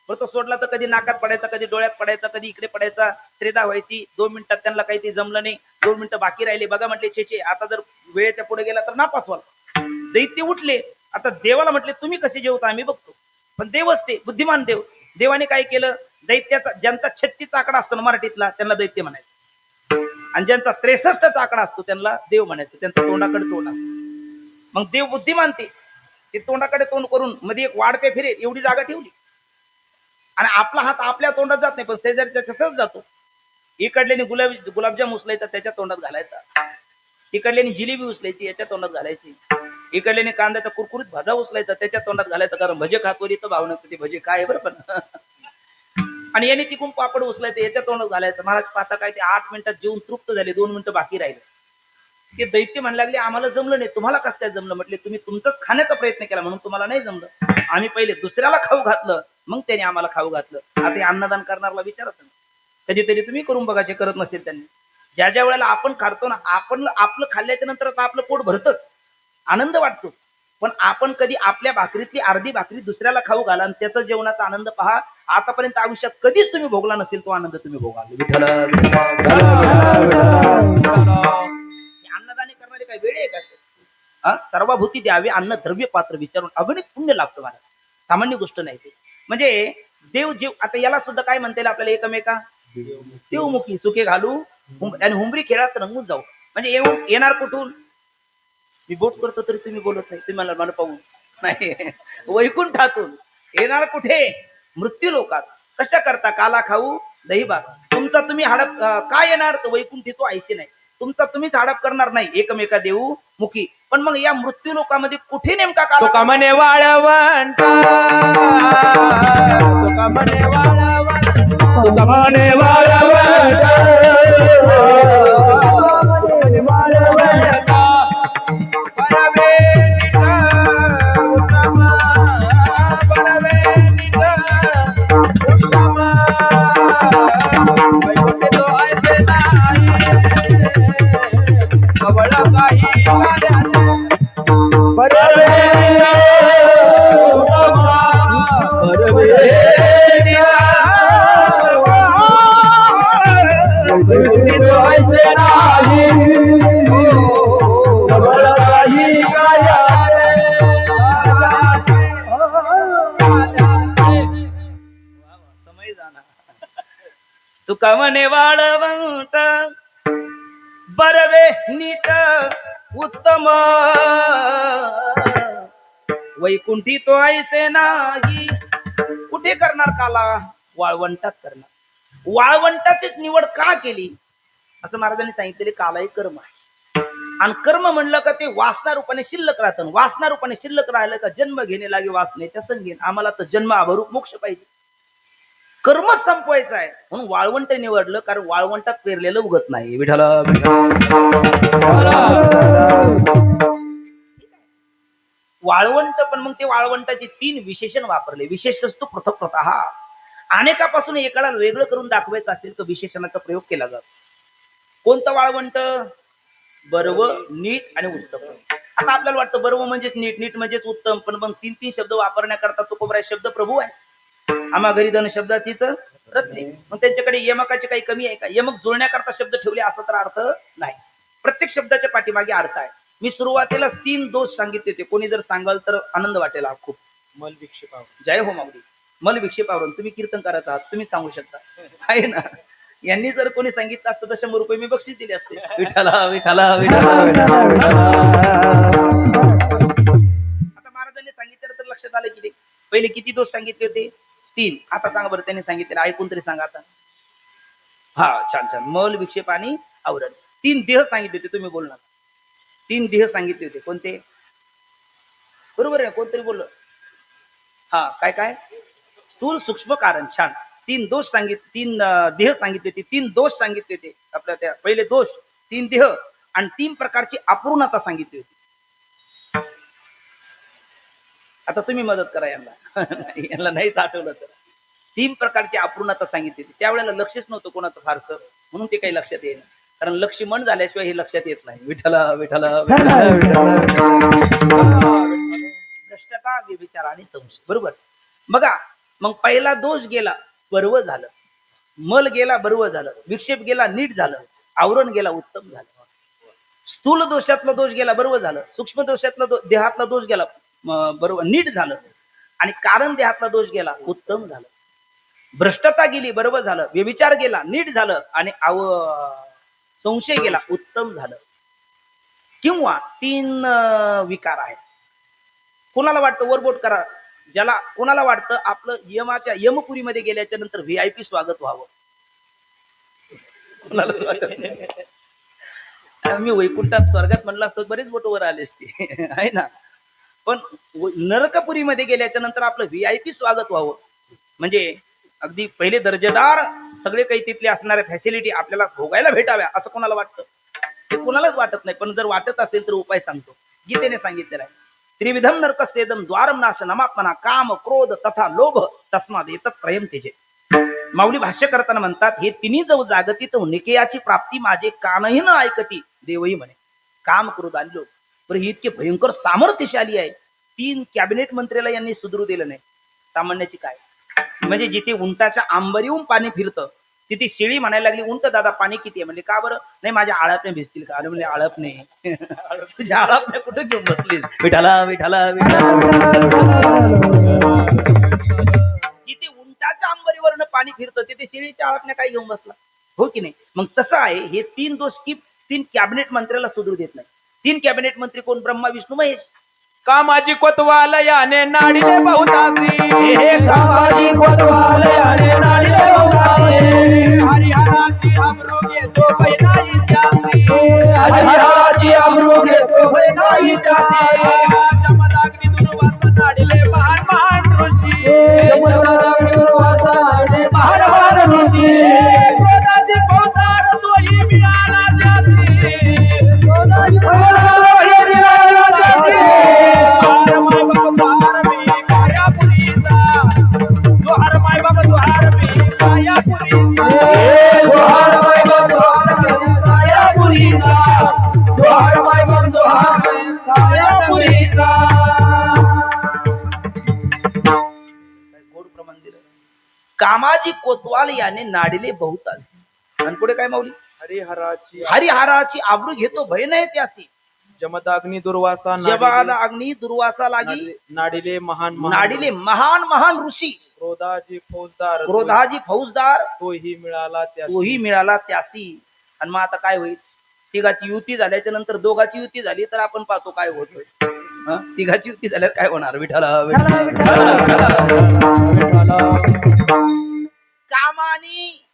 पण तो सोडला तर कधी नाकात पडायचा, कधी डोळ्यात पडायचा, कधी इकडे पडायचा. त्रेधा व्हायची. 2 मिनिटात त्यांना काही ते जमलं नाही. 2 मिनिटं बाकी राहिले. बघा म्हटले, छे आता जर वेळेच्या पुढे गेला तर नापास व्हाल. दैत्य उठले. आता देवाला म्हटले, तुम्ही कसे जेवता आम्ही बघतो. पण देवच ते बुद्धिमान देव. देवाने काय केलं, दैत्याचा ज्यांचा 36 आकडा असतो ना मराठीतला त्यांना दैत्य म्हणायचं, आणि ज्यांचा 63 आकडा असतो त्यांना देव म्हणायचं. त्यांचा तोंडाकडे तोंड असतो. मग देव बुद्धिमान ते तोंडाकडे तोंड करून मध्ये एक वाढपे फिरे एवढी जागा ठेवली, आणि आपला हात आपल्या तोंडात जात नाही पण शेजारच्या तसंच जातो. इकडल्याने गुलाबजाम उचलायचा त्याच्या तोंडात घालायचा, इकडल्याने जिलेबी उचलायची याच्या तोंडात घालायची, इकडल्याने कांद्याचा कुरकुरीत भाजा उचलायचा त्याच्या तोंडात घालायचा, कारण भजे खातोरी तर भावना ते भजे काय बरं पण आणि याने तिकून पापड उचलायचं याच्या तोंडात घालायचं. महाराज पाहता काय ते 8 मिनिटात जेवून तृप्त झाले, 2 मिनिटं बाकी राहिले. ते दैत्य म्हणायला लागले, आम्हाला जमलं नाही, तुम्हाला कसं काय जमलं. म्हटले, तुम्ही तुमचंच खाण्याचा प्रयत्न केला म्हणून तुम्हाला नाही जमलं. आम्ही पहिले दुसऱ्याला खाऊ घातलं, मग त्याने आम्हाला खाऊ घातलं. आता हे अन्नदान करणारला विचारत नाही. कधीतरी तुम्ही करून बघा जे करत नसेल त्यांनी. ज्या ज्या वेळेला आपण खातो ना, आपण आपलं खाल्ल्याच्या नंतर आता आपलं पोट भरतच, आनंद वाटतो. पण आपण कधी आपल्या भाकरीतली अर्धी भाकरी दुसऱ्याला खाऊ घाला आणि त्याचा जेवणाचा आनंद पहा. आतापर्यंत आयुष्यात कधीच तुम्ही भोगला नसेल तो आनंद तुम्ही भोगाल. अन्नदानी करणारे काय वेळ आहे का? सर्वभूती द्यावे अन्न द्रव्य पात्र विचारून अगणित पुण्य लाभतं मला. सामान्य गोष्ट नाही ते. म्हणजे देव जीव आता याला सुद्धा काय म्हणता येईल आपल्याला एकमेका देवमुखी सुखे घालू आणि हुंबरी खेळात रंगून जाऊ. म्हणजे येणार कुठून, मी बोट करतो तरी तुम्ही बोलत नाही, तुम्ही मला पाहून नाही. वैकुंठातून येणार कुठे, मृत्यू लोकात. कशा करता काला खाऊ दही भात. तुमचा तुम्ही हडप काय येणार तर वैकुंठी तो ऐसे नाही. तुमचा तुम्हीच हडप करणार नाही एकमेका देऊ मुखी. पण मग या मृत्यू लोकांमध्ये कुठे नेमका काला तुका म्हणे वाळवंट, तुका म्हणे वाळवंट, तुका म्हणे वाळवंट, तुका म्हणे वाळवंट बरवे नीट उत्तम, वैकुंठी तो ऐसे नाही. कुठे करणार काला, वाळवंटात करणार. वाळवंटाचीच निवड का केली असं महाराजांनी सांगितलेले. काला हे कर्म आहे, आणि कर्म म्हणलं का ते वासना रूपाने शिल्लक राहतं. वासना रूपाने शिल्लक राहिलं का जन्म घेणे लागे वासनेच्या संगीन. आम्हाला तर जन्म अभरूप मोक्ष पाहिजे, कर्मच संपवायचं आहे म्हणून वाळवंट निवडलं, कारण वाळवंटात पेरलेलं उगत नाही. विठाला वाळवंट. पण मग ते वाळवंटाचे 3 विशेषण वापरले. विशेषस्तू पृथक्तः. अनेकापासून एकाला वेगळं करून दाखवायचं असेल तर विशेषणाचा प्रयोग केला जातो. कोणतं वाळवंट, बर्व, नीट आणि उत्तम. आता आपल्याला वाटतं बर्व म्हणजेच नीट, नीट म्हणजेच उत्तम, पण मग 3 शब्द वापरण्याकरता तो कोबरा शब्द प्रभू आहे. आम्हा घरी धन शब्दाचीच रत्ने. मग त्यांच्याकडे यमकाची काही कमी आहे का? यमक जुळण्याकरता शब्द ठेवले असा तर अर्थ नाही. प्रत्येक शब्दाच्या पाठीमागे अर्थ आहे. मी सुरुवातीला 3 दोष सांगितले होते. कोणी जर सांगाल तर आनंद वाटेल. खूप मल विक्षेपावर, जय हो माऊली. मल विक्षेपावरून तुम्ही कीर्तन करत आहात, तुम्ही सांगू शकता आहे ना. यांनी जर कोणी सांगितलं असतं तर 100 रुपये मी बक्षीस दिले असते. विठाला विठाला विठाला. आता महाराजांनी सांगितलं तर लक्षात आलं की पहिले किती दोष सांगितले होते, 3. आता सांगा बरं त्यांनी सांगितले, ऐकून तरी सांगा आता. हा छान छान. मल विक्षेप आणि आवरण. 3 देह सांगितले होते, तुम्ही बोलणार. 3 देह सांगितले होते. कोणते, बरोबर आहे कोणतरी बोललं. हा काय काय, स्थूल सूक्ष्म कारण. छान. 3 दोष सांगितले, 3 देह सांगितले होते, 3 दोष सांगितले होते. आपल्या त्या पहिले दोष 3 देह आणि 3 प्रकारची अपूर्णता सांगितली होती. आता तुम्ही मदत करा यांना. यांना नाहीच आठवलं तर. तीन प्रकारची आपूर्णता सांगितली होती. त्यावेळेला लक्षच नव्हतं कोणाचं फारसं, म्हणून ते काही लक्षात येईल. कारण लक्ष मन झाल्याशिवाय हे लक्षात येत नाही. विठला विठला भ्रष्टता, व्यभिचार आणि संशय. बरोबर. बघा, मग पहिला दोष गेला, बरोबर झालं. मल गेला, बरोबर झालं. विक्षेप गेला, नीट झालं. आवरण गेला, उत्तम झालं. स्थूल दोषातला दोष गेला, बरोबर झालं. सूक्ष्म दोषातला देहातला दोष गेला, बरोबर नीट झालं. आणि कारण देहातला दोष गेला, उत्तम झालं. भ्रष्टता गेली, बरोबर झालं. व्यभिचार गेला, नीट झालं. आणि संशय गेला, उत्तम झालं. किंवा तीन विकार आहेत. कोणाला वाटतं वरबोट करा, ज्याला कोणाला वाटतं आपलं यमाच्या यमपुरीमध्ये गेल्याच्या नंतर VIP स्वागत व्हावं. मी वैकुंठात स्वर्गात म्हणला असतो बरेच बोट वर आले असते आहे ना. पण नरकपुरीमध्ये गेल्याच्या नंतर आपलं VIP स्वागत व्हावं, म्हणजे अगदी पहिले दर्जेदार सगळे काही तिथले असणाऱ्या फॅसिलिटी आपल्याला भोगायला भेटाव्या असं कोणाला वाटतं? ते कोणालाच वाटत नाही. पण जर वाटत असेल तर उपाय सांगतो. गीतेने सांगितलेला आहे. त्रिविधम नरकस्येदम द्वारम नाशनमात्मना काम क्रोध तथा लोभ तस्माद एतत् त्रयम त्यजे. माऊली भाष्य करताना म्हणतात, हे तिन्ही जव जागती तो निकेयाची प्राप्ती माझे कानही न ऐकती देवही म्हणे. काम क्रोध आणि लोभ. पण ही इतके भयंकर सामर्थ्यशाली आहे, तीन कॅबिनेट मंत्र्याला यांनी सुधरू दिलं नाही. सामान्याची काय म्हणजे जिथे उंटाच्या आंबरीहून पाणी फिरतं तिथे शेळी म्हणायला लागली, उंट दादा पाणी किती आहे? म्हणजे का बरं? नाही माझ्या आळात नाही भिजतील का? अरे म्हणजे आळप नाही. तुझ्या आळात नाही कुठे घेऊन बसलीस? विठाला विठाला जिथे उंटाच्या अंबरीवरनं पाणी फिरतं तिथे शेळीच्या आळात काय घेऊन बसला? हो की नाही? मग तसं आहे, हे तीन दोष की तीन कॅबिनेट मंत्र्याला सुधरू देत नाही. तीन कॅबिनेट मंत्री कोण? ब्रह्मा विष्णू महेश. कामाची कोतवाल याने नाडिले बहुतासी, हे कामाची कोतवाल याने नाडिले बहुतासी. हरिहराची अमरू घेतो बैनाई त्यासी, हरिहराची अमरू घेतो बैनाई त्यासी. जमदाग्नी दुर्वास नाडिले महान महान ऋषी, जमदाग्नी दुर्वास नाडिले महान महान ऋषी. क्रोधाची अवतार तोही मिळाला त्यासी, क्रोधाची अवतार तोही मिळाला त्यासी. कामाजी कोतवाल याने नाडिले बहुतासी. आणि पुढे काय माऊली? हरिहराची आबरू घेतो भय नाही त्यासी. जमदाग्नी दुर्वासा जबादा अग्नी दुर्वासा लागी नाडिले महान नाडिले महान महान ऋषी. क्रोधाजी फौजदार तोही मिळाला त्यासी. आणि मग आता काय होईल? तिघाची युती झाल्याच्या नंतर दोघाची युती झाली तर आपण पाहतो काय होतोय. तिघाची युती झाल्यावर काय होणार? विठाला कामानी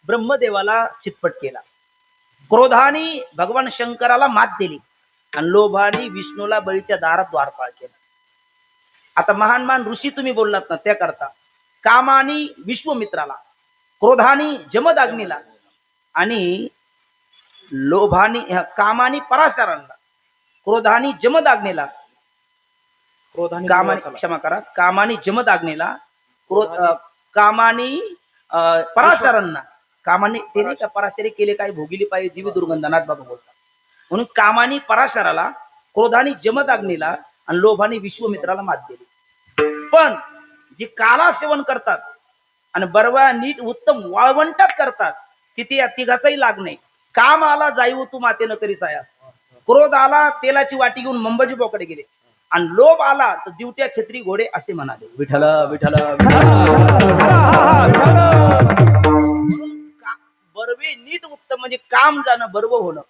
ब्रह्मदेवाला चितपट केला, क्रोधानी भगवान शंकराला मात दिली, आणि लोभानी विष्णूला बळीच्या दारात द्वारपाळ केला. आता महान महान ऋषी तुम्ही बोललात ना, त्या करता कामानी विश्वमित्राला, क्रोधानी जमदाग्नीला, आणि लोभानी कामानी पराशरांना, क्रोधानी जमदाग्नीला, क्षमा करा, कामानी जमदाग्नीला, कामानी पराशरांना. कामाने ते नाही का पराशरी केले काय भोगिली पाहिजे जीवी दुर्गंधनाथ बाबा बोलतात. म्हणून कामानी पराशराला, क्रोधानी जमदाग्नीला, आणि लोभानी विश्वमित्राला मात दिली. पण जे काला सेवन करतात आणि बरवा नीट उत्तम वाळवंटात करतात तिथे या तिघाचाही लाग नाही. काम आला जाईव तू मातेनं करी साया, क्रोध आला तेलाची वाटी घेऊन मंबाजी बोकडे गेले, आणि लोभ आला तर दिवट्या छत्री घोडे असे म्हणाले. विठला विठला बरवे नीट उत्तम म्हणजे काम जाणं बर्व होणं,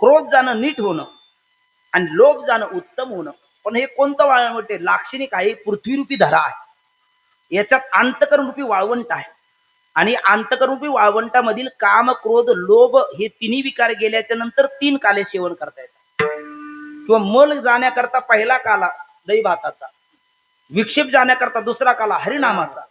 क्रोध जाणं नीट होणं, आणि लोभ जाणं उत्तम होणं. पण हे कोणतं वाळवंट आहे? लाक्षणिक आहे, पृथ्वीरूपी धरा आहे. याच्यात अंतकरण रूपी वाळवंट आहे, आणि अंतकरूपी वाळवंटामधील काम क्रोध लोभ हे तिन्ही विकार गेल्याच्या नंतर तीन काले सेवन करता येतात. किंवा मल जाण्याकरता पहिला काला दही भाताचा, विक्षेप जाण्याकरता दुसरा काला हरिनामाचा,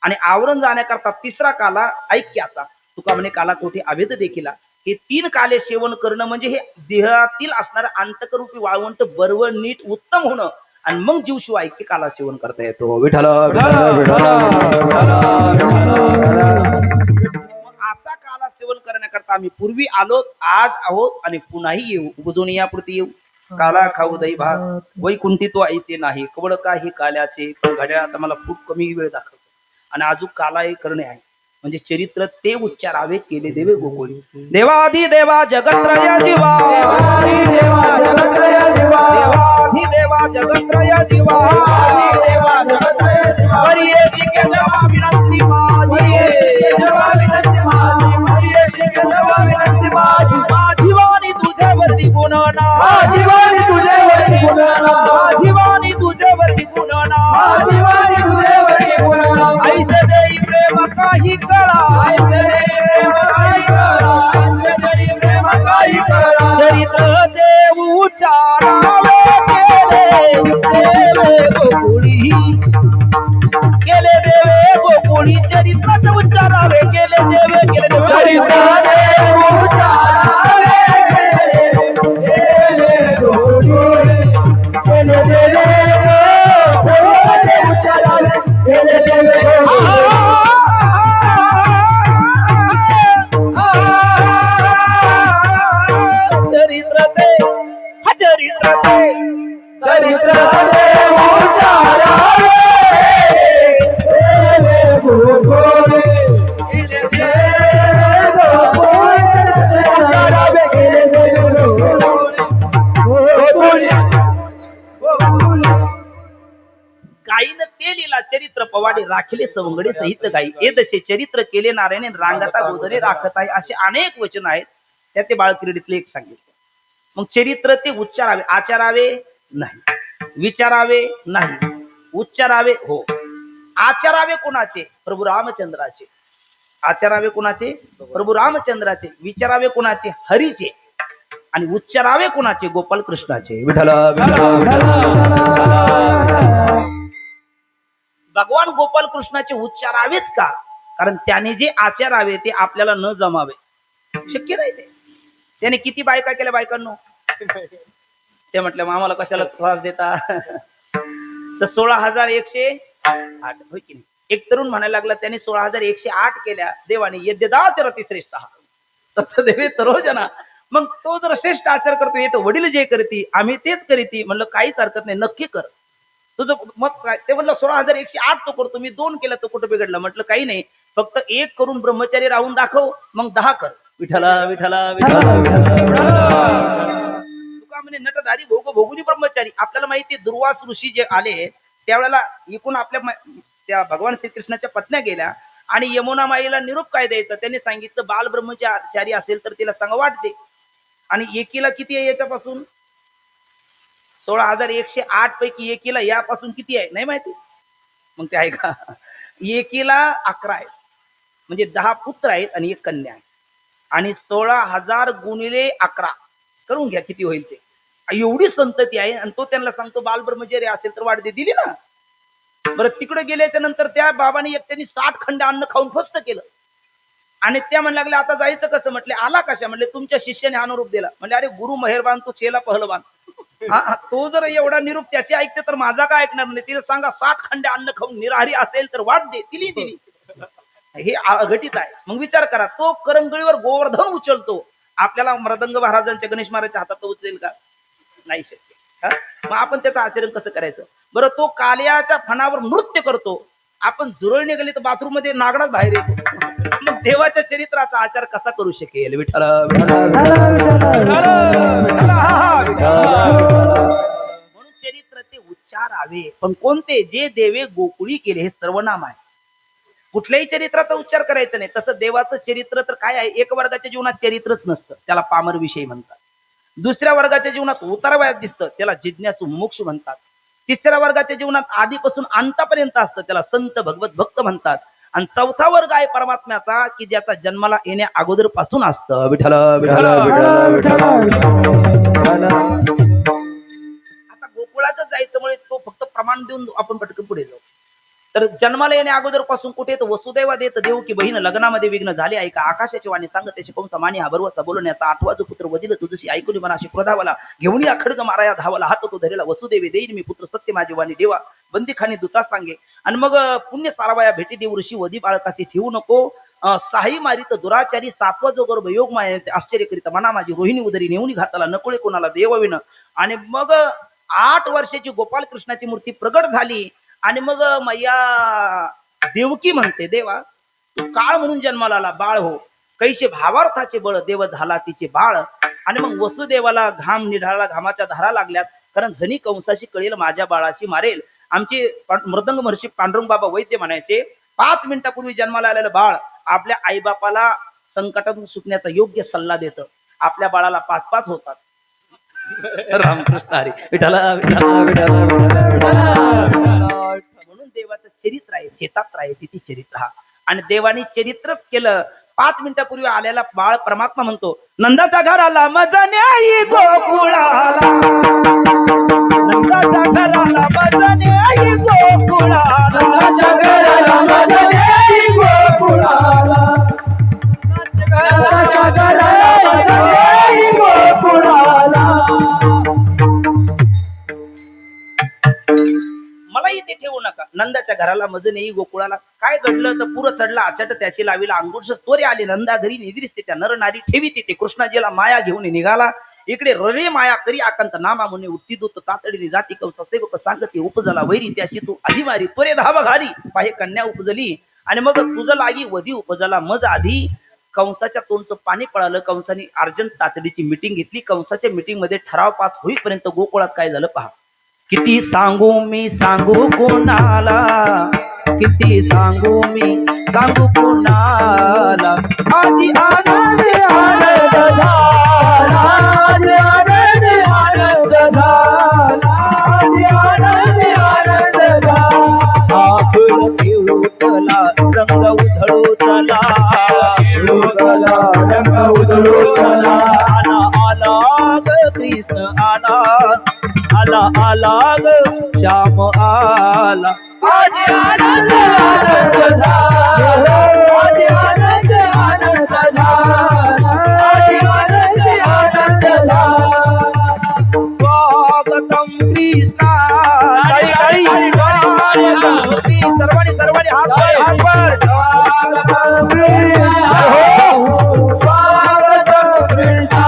आणि आवरण जाण्याकरता तिसरा काला ऐक्याचा. तुका म्हणे काला कोठे अभेद देखील. हे तीन काले सेवन करणं म्हणजे हे देहातील असणारं अंतकरूपी वाळवंट बरोबर नीट उत्तम होणं, आणि मग जीवशिवाय ऐक्य काला सेवन करता येतो. विठ्ठल विठ्ठल विठ्ठल मग असा काला सेवन करण्याकरता आम्ही पूर्वी आलोत, आज आहोत आणि पुन्हाही येऊ. उगदून यापुरती येऊ. काला खाऊ दही भात वैकुंठी तो ऐते नाही कवळ काही काल्याचे. पण घड्याळात मला खूप कमी वेळ दाखवतो आणि अजून काला हे करणे आहे. म्हणजे चरित्र ते उच्चारावे केले देवे गोकुळी. देवाधी देवा जगत्रय दिवा, देवाधी देवा जगत्रय दिवा, देवाधी देवा जगत्रय दिवा, देवा जगत्रय दिवा. हरिये के देवा विनंती माझी, देवा विनंती माझी, हरिये के देवा विनंती माझी. माझीवाणी तुझ्यावरती गुणना, माझीवाणी तुझ्यावरती गुणना, माझीवाणी तुझ्यावरती गुणना, माझीवाणी तुझ्यावरती गुणना. ऐसे देई प्रेम काही कळा, ऐसे देई प्रेम काही कळा, ऐसे देई प्रेम काही कळा. चरित्र देव उच्चारावे केले देवे गोकुळी, केले देवे गोकुळी. चरित्र उच्चारावे केले देवे, केले देवे चरित्र देव उच्चारावे केले गोकुळी, केले देवे उच्चारावे केले देवे चरित्र ते चरित्र ते चरित्र गायीनं ते लिहिला चरित्र पवाडे राखले सवंगडे सहित गायी. हे जसे चरित्र केले नारायणे रांगाता गोदरे राखत आहे असे अनेक वचन आहेत. त्या ते बाळक्रीडेतले एक सांगितलं. मग चरित्र ते उच्चारावे, आचारावे नाही, विचारावे नाही, उच्चारावे हो. आचारावे कोणाचे? प्रभू रामचंद्राचे. आचारावे कोणाचे? प्रभू रामचंद्राचे. विचारावे कोणाचे? हरीचे. आणि उच्चारावे कोणाचे? गोपाल कृष्णाचे. विठ्ठल भगवान गोपाल कृष्णाचे उच्चारावेच का? कारण त्याने जे आचारावे ते आपल्याला न जमावे शक्य नाही. ते त्याने किती बायका केल्या बायकांनो, ते म्हटलं मग आम्हाला कशाला त्रास देता. तर 16,108 होय की नाही. एक तरुण म्हणायला लागला त्याने 16,108 केल्या देवाने. यद्यदाच रती श्रेष्ठ तसं देवे तरोजना. मग तो जर श्रेष्ठ आचार करतो येतो, वडील जे करती आम्ही तेच करीती. म्हणलं काहीच हरकत नाही, नक्की कर. तुझं मत काय? ते म्हणलं 16,108 तो करतो, मी 2 केलं तर कुठं बिघडलं. म्हटलं काही नाही, फक्त 1 करून ब्रह्मचारी राहून दाखव, मग 10 कर. विठ्ठला विठ्ठला विठ्ठला तुका म्हणे नटधारी भोग भोगुनी ब्रह्मचारी. आपल्याला माहिती दुर्वास ऋषी जे आले त्यावेळेला इकून आपल्या त्या भगवान श्रीकृष्णाच्या पत्न्या गेल्या आणि यमुना माईला निरूप काय द्यायचं. त्यांनी सांगितलं बाल ब्रह्मचारी असेल तर तिला सांग वाटते. आणि एकीला किती आहे याच्यापासून? 16,108 पैकी एकीला यापासून किती आहे नाही माहिती. मग ते आहे का? एकीला 11 आहे, म्हणजे 10 पुत्र आहेत आणि 1 कन्या आहे. आणि 16,000 गुणिले 11 करून घ्या किती होईल ते. एवढी संतती आहे. आणि तो त्यांना सांगतो बाल ब्रह्मचारी असेल तर वाढते दिली ना. बरं तिकडे गेल्याच्या नंतर त्या बाबाने त्यांनी 60 खंड अन्न खाऊन फस्त केलं. आणि त्या म्हणू लागले आता जायचं कसं? म्हटले आला कशा? म्हटले तुमच्या शिष्याने अनुरूप दिला. म्हणजे अरे गुरु मेहरबान तो चेला पहलवान. तो जर एवढा निरूप त्याचे ऐकते तर माझा काय ऐकणार नाही. तिला सांगा 60 खंड अन्न खाऊन निराहारी असेल तर वाट दे. दिली. हे घटित आहे. मग विचार करा, तो करंगळीवर गोवर्धन उचलतो, आपल्याला मृदंग महाराजांच्या गणेश महाराजच्या हातात उचलेल का? नाही शक्य. मग आपण त्याचं आचरण कसं करायचं? बरं तो काल्याच्या फणावर नृत्य करतो, आपण जुरळणी गेली तर बाथरूम मध्ये नागडाच बाहेर येतो. मग देवाच्या चरित्राचा आचार कसा करू शकेल? विठ्ठल म्हणून चरित्र ते उच्चारावे. पण कोणते? जे देवे गोकुळी केले हे सर्वनाम आहे. कुठल्याही चरित्राचा उच्चार करायचा नाही. तसं देवाचं चरित्र तर काय आहे, एक वर्गाच्या जीवनात चरित्रच नसतं, त्याला पामर विषयी म्हणतात. दुसऱ्या वर्गाच्या जीवनात उतारवयात दिसतं, त्याला जिज्ञासू मोक्ष म्हणतात. तिसऱ्या वर्गाच्या जीवनात आधीपासून अंतापर्यंत असतं, त्याला संत भगवत भक्त म्हणतात. आणि चौथा वर्ग आहे परमात्म्याचा की ज्याचा जन्माला येण्या अगोदर पासून असतं. विठ्ठल विठ्ठल विठ्ठल. आता गोकुळातच जायचं मुळे तो फक्त प्रमाण देऊन आपण पटकन पुढे जाऊ. तर तर जन्माला येण्या अगोदर पासून कुठे तर वसुदैवा देत देऊ की बहीण लग्नामध्ये विघ्न झाले आहे का आकाशाची वाणी सांगत त्याची कंस मानी हा बरोबर बोलण्याचा आठवा जो पुत्र वदिल तुझशी ऐकून मनाशी क्रोधावाला घेऊन या खडग माराया धावाला हात तो धरेला वसुदेवी देईन मी पुत्र सत्य माझी वाणी देवा बंदीखानी दुता सांगे आणि मग पुण्य सारावया भेटी देऊ ऋषी वधी बाळकाशी ठेवू नको साही मारित दुराचारी सातवा जो गर्भ योग माया आश्चर्य करीत मना माझी रोहिणी उदरी नेऊन घाताला नकोळे कोणाला देवविन आणि मग 8 वर्षाची गोपाल कृष्णाची मूर्ती प्रगट झाली आणि मग मैया देवकी म्हणते देवा तू काळ म्हणून जन्माला आला बाळ हो कैसे भावार्थाचे बळ देव झाला तिचे बाळ आणि मग वसुदेवाला घाम निढाळला घामाच्या धारा लागल्यात कारण धनी कंसाशी कळेल माझ्या बाळाशी मारेल आमचे मृदंग महर्षी पांडुरंग बाबा वैद्य म्हणायचे 5 मिनिटापूर्वी जन्माला आलेलं बाळ आपल्या आईबापाला संकटातून सुटण्याचा योग्य सल्ला देतं आपल्या बाळाला 5-5 होतात रामकृष्ण हरी विठाला म्हणून देवाचं चरित्र आहे शेतात आहे तिथे चरित्र हा आणि देवाने चरित्रच केलं 5 मिनिटापूर्वी आलेला बाळ परमात्मा म्हणतो नंदाच्या घराला मजन्याई गोकुळाला नंदाच्या घराला मजन्याई गोकुळाला नंदाच्या घराला मजन्याई गोकुळाला नंदाच्या घराला मजन्याई गोकुळाला मला इथे ठेवू नका नंदाच्या घराला मजन येई गोकुळाला काय घडलं तर पुरं चढला अचट त्याची लावीला अंगुश तोरे आले नंदा घरी निद्रिस्ते त्या नर नारी ठेवी तिथे कृष्णाजीला माया घेऊन निघाला इकडे रवे माया करी आकांत नामा मुने उत्ती दूत तातडीने जाती कवसा सेवक सांगती उपजला वैरी त्याची तू अधिवारी तोरे धाव घारी पाहे कन्या उपजली आणि मग तुझं लागी वधी उपजला मज आधी कंसाच्या तोंडचं पाणी पळालं कंसाने अर्जंट तातडीची मिटिंग घेतली कंसाच्या मिटिंग मध्ये ठराव पास होईपर्यंत गोकुळात काय झालं पहा किती सांगू मी सांगू कोणाला किती सांगू मी सांगू कोणाला आधी आनंद आनंद झाला आधी आनंद आनंद झाला आधी आनंद आनंद झाला आखळ पिवळला रंग उधळूतला पिवळला रंग उधळूतला आला ग कृष्ण आला आला आला ग श्याम आला आजी आनंद आनंद झाला आजी आनंद आनंद झाला आजी आनंद आनंद झाला स्वागतम कृष्णा सर्वांनी सर्वांनी हात वर स्वागतम कृष्णा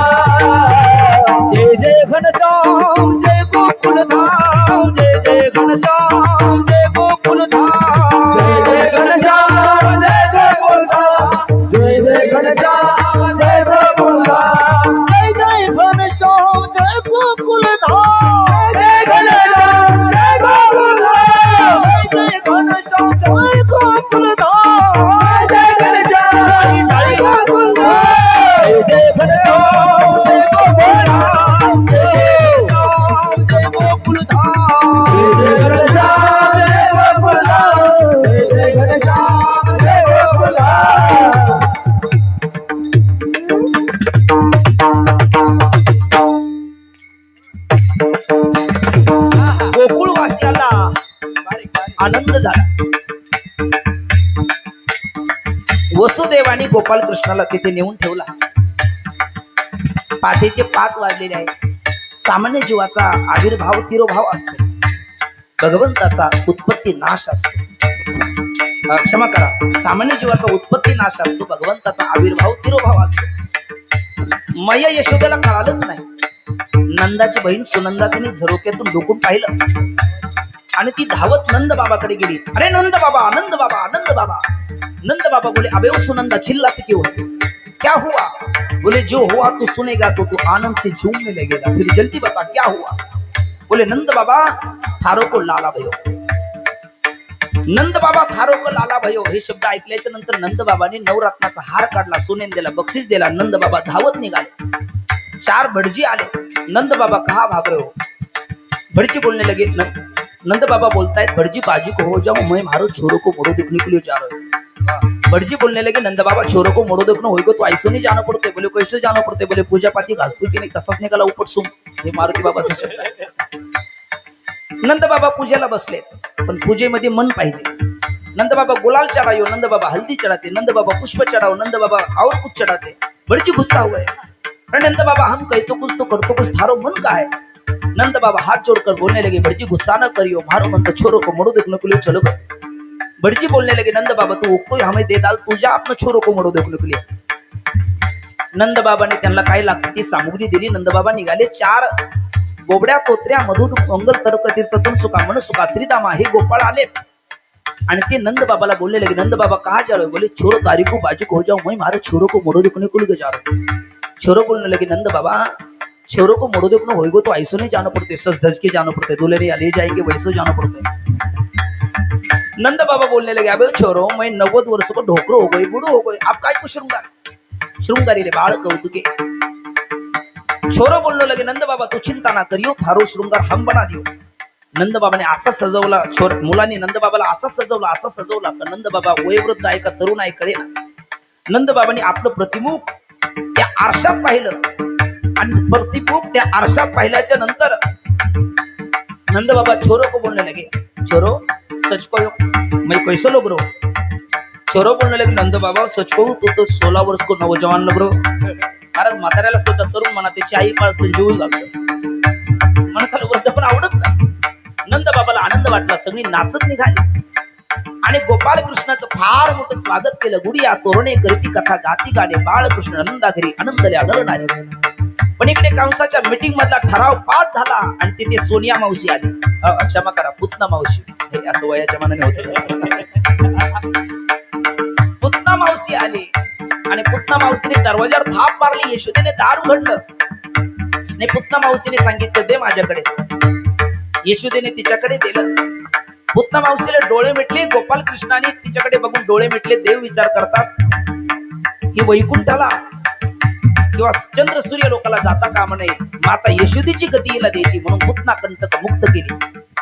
जय जय घनश्याम जय गोकुलधाम जय जय घनश्याम जय गोकुलधाम जय जय घनश्याम जय गोकुलधाम जय जय घनश्याम जय गोकुलधाम जय जय घनश्याम जय गोकुलधाम जय घनश्याम जय गोकुलधाम जय जय घनश्याम जय गोकुलधाम जय घनश्याम जय गोकुलधाम जय जय घनश्याम जय गोकुलधाम जय गोकुलधाम जय घनश्याम जय गोकुलधाम जय घनश्याम जय गोकुलधाम गोकुळवासियाला आनंद झाला वसुदेवाने गोपाल कृष्णाला तिथे नेऊन ठेवला पाठीचे 5 वाजलेले आहेत सामान्य जीवाचा आविर्भाव तिरोभाव असतो भगवंताचा उत्पत्ती नाश असतो क्षमा करा सामान्य जीवाचा उत्पत्ती नाश असतो भगवंताचा आविर्भाव तिरोभाव असतो मैया यशोदेला कळालंच नाही नंदाची बहीण सुनंदा तिने झरोक्यातून डोकून पाहिलं आणि ती धावत नंद बाबाकडे गेली अरे नंद बाबा आनंद बाबा आनंद बाबा नंद बाबा बोले अबे ओ सुनंदा चिल्लाते क्यों क्या हुआ बोले जो हुआ तू सुनेगा तो तू आनंद से झूमने लगेगा फिर जल्दी बता क्या हुआ बोले नंद बाबा थारो को लाला भयो नंद बाबा थारो को लाला भयो हे शब्द ऐकल्याच्या नंतर नंद बाबाने नवरत्नाचा हार काढला सोनेन दिला बक्षीस दिला नंद बाबा धावत निघाले 4 भटजी आले नंद बाबा कहा भाग रहे हो भटजी बोलने लगे नंद बाबा बोलता है भटजी बाजी को हो जाओ मैं मारो छोरों को मोड़ो देखने के लिए जा रहा हूँ भटजी बोलने लगे नंद बाबा छोरों को मोड़ो देखना होगा तो ऐसे नहीं जाना पड़ते बोले कैसे जाना पड़ते बोले पूजा पाठी घासपुर की नहीं तसाच निघाला उपट सुम हे मारुती बाबाचा शब्द आहे नंद बाबा पूजेला बसले पण पूजेमध्ये मन पाहिजे नंद बाबा गुलाल चढ़ायो, नंद बाबा हल्दी चढ़ाते, नंद बाबा पुष्प चढ़ाओ, नंद बाबा और कुछ चढ़ाते। बड़जी गुस्सा हुआ है। अरे नंद बाबा हम कही तो कुछ तो करतो कुछ, थारो मन का है? नंद बाबा हाथ जोड़कर बोलने लगे, बड़जी गुस्सा न करियो, मारो मन तो छोरो को मोड़ो देखने के लिए चलो गए। बड़जी बोलने लगे, नंद बाबा तू उगतोय हमें दे डाल, तुझ्या अपना छोरो को मोड़ो देखने के लिए। नंद बाबाने त्यांना काय लागते ती सामुग्री दिली। नंद बाबा निघाले। 4 बोबड्या तोत्र्या मधुर मंगल तर्क तीर्थतून सुका मन सुका त्रिदामा हे गोपाळ आले आणि ते नंद बाबाला बोलने लगे, नंद बाबा कहा जा रहे हो? बोले छोरो तारीखो बाजू हो जाओ, मैं मारे छोरो को मोड़ो देखने को लेके जा रहा हूँ। छोरो बोलने लगे, नंद बाबा छोरो को मोड़ो देखने होएगो तो ऐसो नहीं जाना पड़ते, सज धज के जाना पड़ते, दूल्हे ले जाएंगे वैसो जाना पड़ता। नंद बाबा बोलने लगे, अबे छोरो मैं 90 वर्ष को ढोकरो हो गई, बूढ़ो हो गई, आप काय को श्रृंगारी रे बाळ कौतुके। छोरो बोलने लगे, नंद बाबा तू चिंता ना करियो, थारो श्रृंगार हम बना दियो। नंद बाबाने असा सजवला, मुलांनी नंद बाबाला असा सजवला तर नंद बाबा वयोवृद्ध आहे का तरुण आहे कळे ना। नंद बाबांनी आपलं प्रतिमुख त्या आरशात पाहिलं आणि प्रतिमुख त्या आरशात पाहिल्याच्या नंतर नंद बाबा छोरो को बोलने लगे, छोरो सच कहो मैं कैसो लोग रो? छोरो बोलने लगे, नंद बाबा सच कहू तू तो 16 वर्ष को नौजवान लोग रो। कारण म्हाताऱ्याला स्वतः तरुण म्हणा, त्याची आई पाळतो जीव लागतो, म्हणताला वृद्ध पण आवडत नाही। नंद बाबाला आनंद वाटला, सगळी नाचत निघाली आणि गोपाळ कृष्णाचं फार मोठं स्वागत केलं। गुडिया तोरणे करती कथा गाती गाणे, बाळकृष्ण आनंदा घरी आनंदल्या गगनाने। पण इकडे कंसाच्या मीटिंग मधला ठराव पास झाला आणि तिथे सोनिया मावशी आली, क्षमा करा पुतना मावशी, हे असं वयाच्या मानाने होतं। पुतना मावशी आली आणि पुतना मावशीने दरवाजावर थाप मारली। यशोदेने दार उघडलं आणि पुतना मावशीने सांगितलं, दे माझ्याकडे। यशोदेने तिच्याकडे दिलं। पुतना मावशीला डोळे मिटले। गोपाल कृष्णाने तिच्याकडे बघून डोळे मिटले। देव विचार करतात की वैकुंठाला किंवा चंद्र सूर्य लोकाला जाता कामा नये, माता यशोदेची गती हिला द्यायची, म्हणून पुतना कंटक मुक्त केली।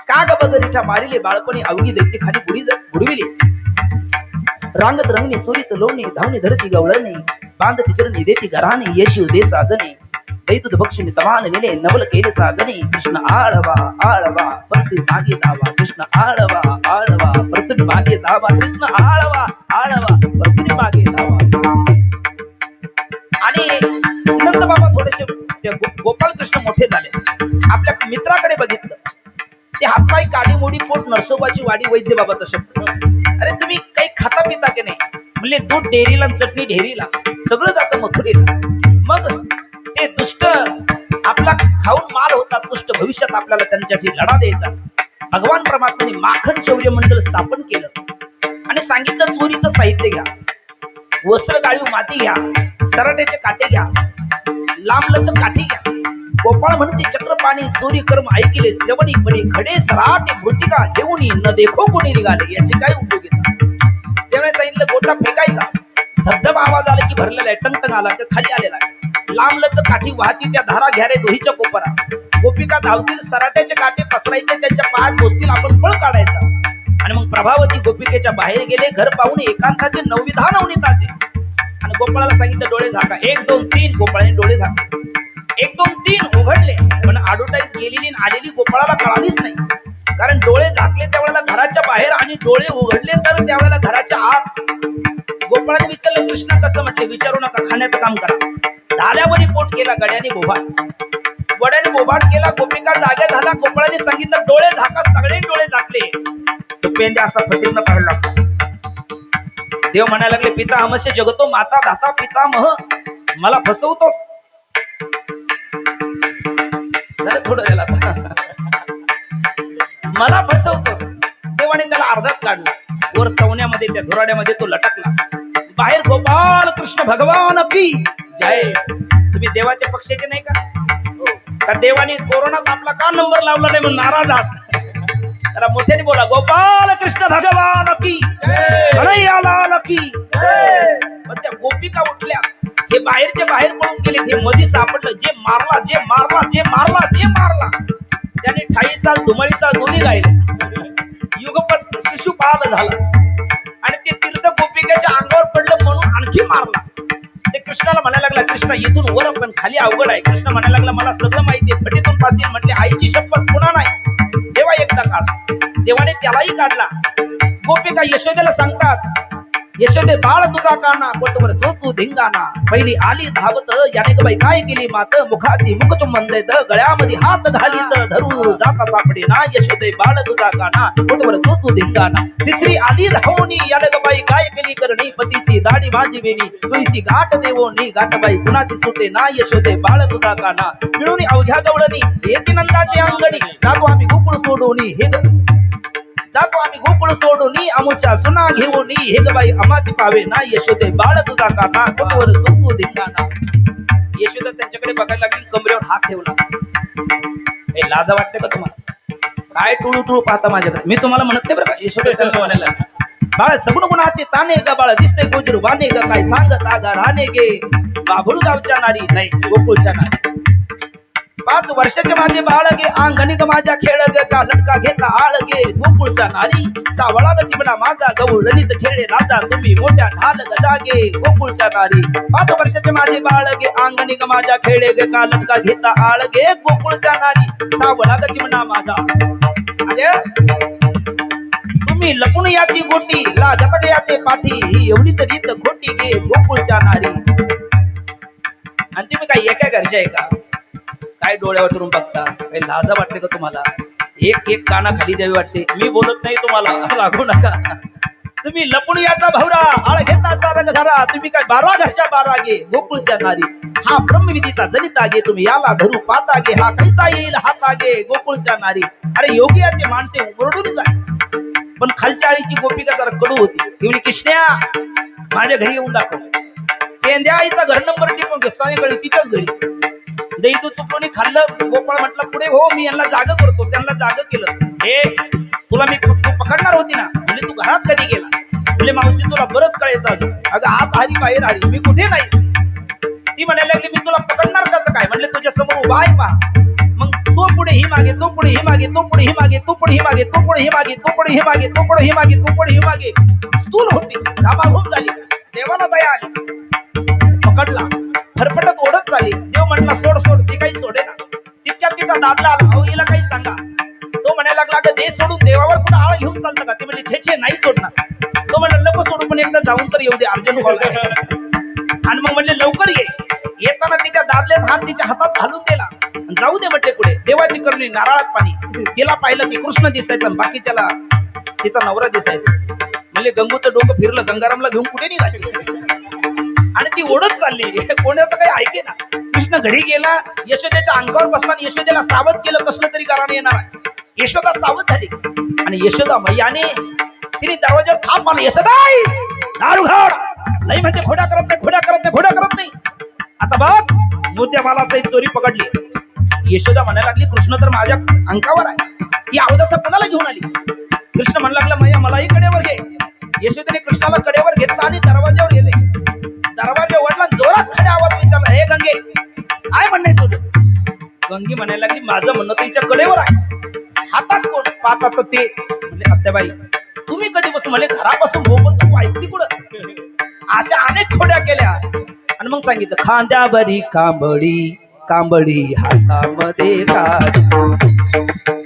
काग बगरीच्या मारिले बाळपणी अवघी दैत्य खाली बुडविले। रांगत रंगणे चोरीत लोणे, धावणे धरती गवळणे, बांधती चरणी देती घराणे, यशोदे साजणे, दैतुत भक्षिणी समान नेले, नवल केले साजणे। कृष्ण आळवा आळवा परत मागे धावा, कृष्ण आळवा आळवा परत मागे धावा, कृष्ण आळवा आळवा परत मागे धावा। आणि नंद बाबा थोडेसे गोपाळ कृष्ण मोठे झाले, आपल्या मित्राकडे बघितलं, ते हातपाय काडी मोडी पोट नरसोबाची वाडी वैद्य बाबाचा शब्द। अरे तुम्ही काही खाता पिता की नाही? म्हणजे दूध डेअरीला चटणी ढेरीला सगळं जातं मथुरेला। मग ते दुष्ट आपला खाऊन माल होतात, दुष्ट भविष्यात आपल्याला त्यांच्याशी लढा द्यायचा। भगवान परमात्म्याने माखन शौर्य मंडळ स्थापन केलं आणि सांगितलं, चोरीचं साहित्य घ्या, वस्त्र गाळीव माती घ्या, सराट्याचे काटे घ्या, लांब लचक काठी घ्या। गोपाळ म्हणते, चक्रपाणी चोरी कर्म ऐकिले, श्रवणी पडे खडे सराटे मृतिका घेऊन न देखो कोणी निघाले, याचे काय उपयोग येतात? तेव्हा सांगितलं, गोटा फेकायचा, धबधबा आवाज आला की भरलेला आहे, टंटन आला तर खाली आलेला आहे, लांब लचक काठी वाहती त्या धारा घ्या रे दोहीच्या कोपरा। गोपिका धावतील, सराट्याचे काटे पसरायचे, त्यांच्या पायात बसतील, आपण पळ काढायचा। आणि मग प्रभावती गोपिकेच्या बाहेर गेले, घर पाहून एकांताचे 9 विधान अवनीताचे। आणि गोपाळाला सांगितलं, डोळे झाका, 1 2 3। गोपाळाने डोळे झाकले, 1 2 3 उघडले, पण ॲडव्हर्टाईज गेलेली आलेली गोपाळाला कळालीच नाही, कारण डोळे झाकले त्यावेळेला घराच्या बाहेर आणि डोळे उघडले तर त्यावेळेला घराच्या आत। गोपाळाने विचारलं, कृष्ण कसं म्हटले? विचारू नका, खाण्याचं काम करा। झाल्यावरही पोट केला गड्याने बोभाट, वड्याने बोभाट केला, गोपिका जाग्या झाला। गोपाळाने सांगितलं, डोळे झाका, सगळे डोळे झाकले, तो पेंडे असा फटीनं पाहायला लागला। देव म्हणायला लागले, पिता हमस्य जगतो माता धाता पितामह, मला फसवतो थोडं याला मला फसवतो। देवाने त्याला अर्धात काढला, वर चवण्यामध्ये त्या धुराड्यामध्ये तो लटकला, बाहेर गोपाल कृष्ण भगवान की जय। तुम्ही देवाच्या पक्षाचे नाही का देवाने कोरोनात आपला का नंबर लावला नाही म्हणून नाराज आहात? त्याला मोठ्याने बोला, गोपाल कृष्ण भगवान की कन्हैयालाल की जय। पण त्या गोपिका उठल्या, हे बाहेरचे बाहेर पळून गेले, हे मध्ये सापडलं, जे मारला जे मारला जे मारला जे मारला त्याने ठाईचा धुमळीचा दोन्ही गायले, युगपत शिशुपाल झाला आणि ते तीर्थ गोपिकेच्या अंगावर पडलं म्हणून आणखी मारला। ते कृष्णाला म्हणायला लागला, कृष्ण इथून वर पण खाली अवघड आहे। कृष्ण म्हणायला लागला, मला सगळं माहिती आहे, फटीतून पाहतील म्हटले, आईची शपथ पुन्हा नाही, देवा एकदा काढ। देवाने त्यालाही काढला। गोपी तुम्ही काय यशोदेला सांगतात यशोदे बाळ तुझा काना कोटवर जो तू धिंगाणा पहिली आली धावत याने बाई काय केली मात मुखाची मुखचुंबन देत गळ्यामध्ये हात घालीत धरू जाता सापडे ना यशोदे बाळ तुझा काना कोटवर जो तू धिंगाणा तिसरी आली धावणी याने बाई काय केली करणी पतीची दाढी माझी वेणी तुझी गाठ देवोनी गाठबाई कुणाची सुटे ना यशोदे बाळ तुझा काना मिळून अवघ्या गवळणी येते नंदाची अंगणी जातो आम्ही गोकुळ सोडोनी हे जातो आम्ही गोकुळ सोडून अमुच्या सुना घेऊन हे ग बाई अमाची पावे ना यशोदे बाळ तुझा काना कोटवर झोपू धिंगाणा यशोदा त्यांच्याकडे बघायला लागली कमरेवर हात ठेवला हे लाजा वाटते का तुम्हाला काय टुळू टुळू पाहता माझ्याकडे मी तुम्हाला म्हणत नाही बरं का यशोदा म्हणायला बाळ सगुण गुणाचे ताने ग बाळ दिसते गोजरू वाने ग काय सांगत आगा राहणे गे बाभळू गावच्या नारी नाही गोकुळच्या नारी 5 वर्षाचे माझे बाळ गे अंगणी ग माझ्या खेळ ग का लटका घेता आळ गे गोकुळचा नारी सावळा ग जीवना माझा गवू ललित खेळे राजा तुम्ही मोठ्या ढाल गजा गे गोकुळच्या नारी 5 वर्षाचे माझे बाळ गे अंगणी ग माझ्या खेळे ग का लटका घेता आळ गे गोकुळच्या नारी सावळा ग जीवना माझा तुम्ही लपून याची गोटी लाजपट याचे पाठी ही एवढीच रीत खोटी गे गोकुळच्या नारी. आणि तुम्ही काय एका घरच्या आहे का काय डोळ्यावर धरून बघता काही लाजा वाटते का तुम्हाला एक एक काना खाली द्यावी वाटते मी बोलत नाही तुम्हाला लागू नका तुम्ही लपून याचा भावरा आळ घेता रंग धरा तुम्ही काय 12 घरच्या 12 गे गोकुळच्या नारी हा ब्रह्मविधीचा जनिता गे तुम्ही याला धरू पाता गे हा कैसा येईल हाता गे गोकुळच्या नारी. अरे योगियाचे माणसे ओरडून जाय पण खालच्या आईची गोपिका जरा कडू होती एवढी कृष्ण्या माझ्या घरी येऊन दाखव पेंद्या आईचा घर नंबर टिपून घेतला तिच्याच घरी दही तू चुकून खाल्लं गोपाळ म्हटलं पुढे हो मी यांना जाग करतो त्यांना जाग केलं हे तुला मी पकडणार होती ना म्हणजे तू घरात कधी गेला म्हणजे मावशी तुला बरंच कळायचं अगं आत आली बाहेर आली मी कुठे नाही ती म्हणायला लागली मी तुला पकडणार कसं काय म्हणले तुझ्या समोर उभा आहे पहा मग तो पुढे ही मागे तो पुढे ही मागे तो पुढे ही मागे तो पुढे ही मागे तो पुढे ही मागे तो पुढे ही मागे तो पुढे ही मागे तो पुढे ही मागे स्थूल होती धाबाघूम झाली देवाला दया आली पकडला फरफटत ओढत झाली देव म्हणला सोड सोड ती काही सोडे ना तितक्यात तिचा दादला आला भाऊ हिला काही सांगा तो म्हणायला लागला अगं दे सोडून देवावर कुठं आळ घेऊन चालतं का ते म्हणजे छे नाही सोडणार तो म्हणला नको सोडून पण एकदा जाऊन तर येऊ दे अर्जंट बोलला आणि मग म्हणले लवकर ये येताना तिच्या दादल्यात हात तिच्या हातात घालून दिला जाऊ दे म्हटले पुढे देवाची करणी नारळात पाणी तिला पाहिलं की कृष्ण दिसायचं बाकी त्याला तिचा नवरा दिसायचा म्हणजे गंगूचं डोकं फिरलं गंगारामला घेऊन कुठे निघाली आणि ती ओढत चालली कोणाचं काही ऐके ना कृष्ण घरी गेला यशोदेच्या अंगावर बसला आणि यशोदेला सावध केलं कसलं तरी कारण येणार आहे यशोदा सावध झाली आणि यशोदा मैयाने तिने दरवाज्यावर थाप मारला यशोदाई दारू घाड नाही म्हणजे घोडा करत नाही घोडा करत नाही घोडा करत नाही आता बघ मोत्या मला चोरी पकडली यशोदा म्हणायला लागली कृष्ण तर माझ्या अंकावर आहे ही अवदसा कोणाला घेऊन आली कृष्ण म्हणायला लागला मैया मलाही कडेवर घे यशोदेने कृष्णाला कडेवर घेतला आणि दरवाज्यावर गेले दरवाजा वडला जोरात खड्या आवाज विचारला हे गंगे काय म्हणणे तुझं गंगी म्हणायला लागली माझं म्हणणं तर हिच्या कडेवर आहे हातात कोण पाहतात ते म्हणजे सत्याबाई तुम्ही कधी बसून म्हणजे घरापासून बोलत तू ऐकती कुठं अशा अनेक खोड्या केल्या आणि मग सांगितलं खांद्यावरी कांबळी कांबळी हातामध्ये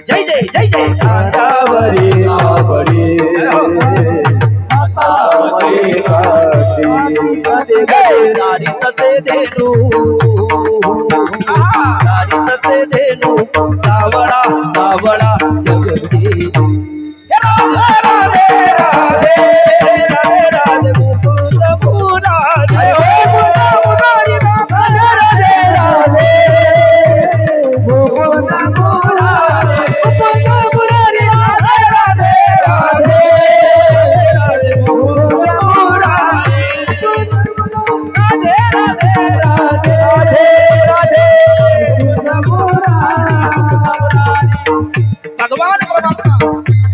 जय जय जय जय खांद्यावरी कांबळी सावळा सावळा जगदी राधे राधे राधे राधे मुकुंद मुरारी मुरारी राधे राधे मुकुंद मुरारी मुकुंद मुरारी राधे राधे राधे मुकुंद मुरारी राधे राधे राधे राधे मुकुंद मुरारी. भगवान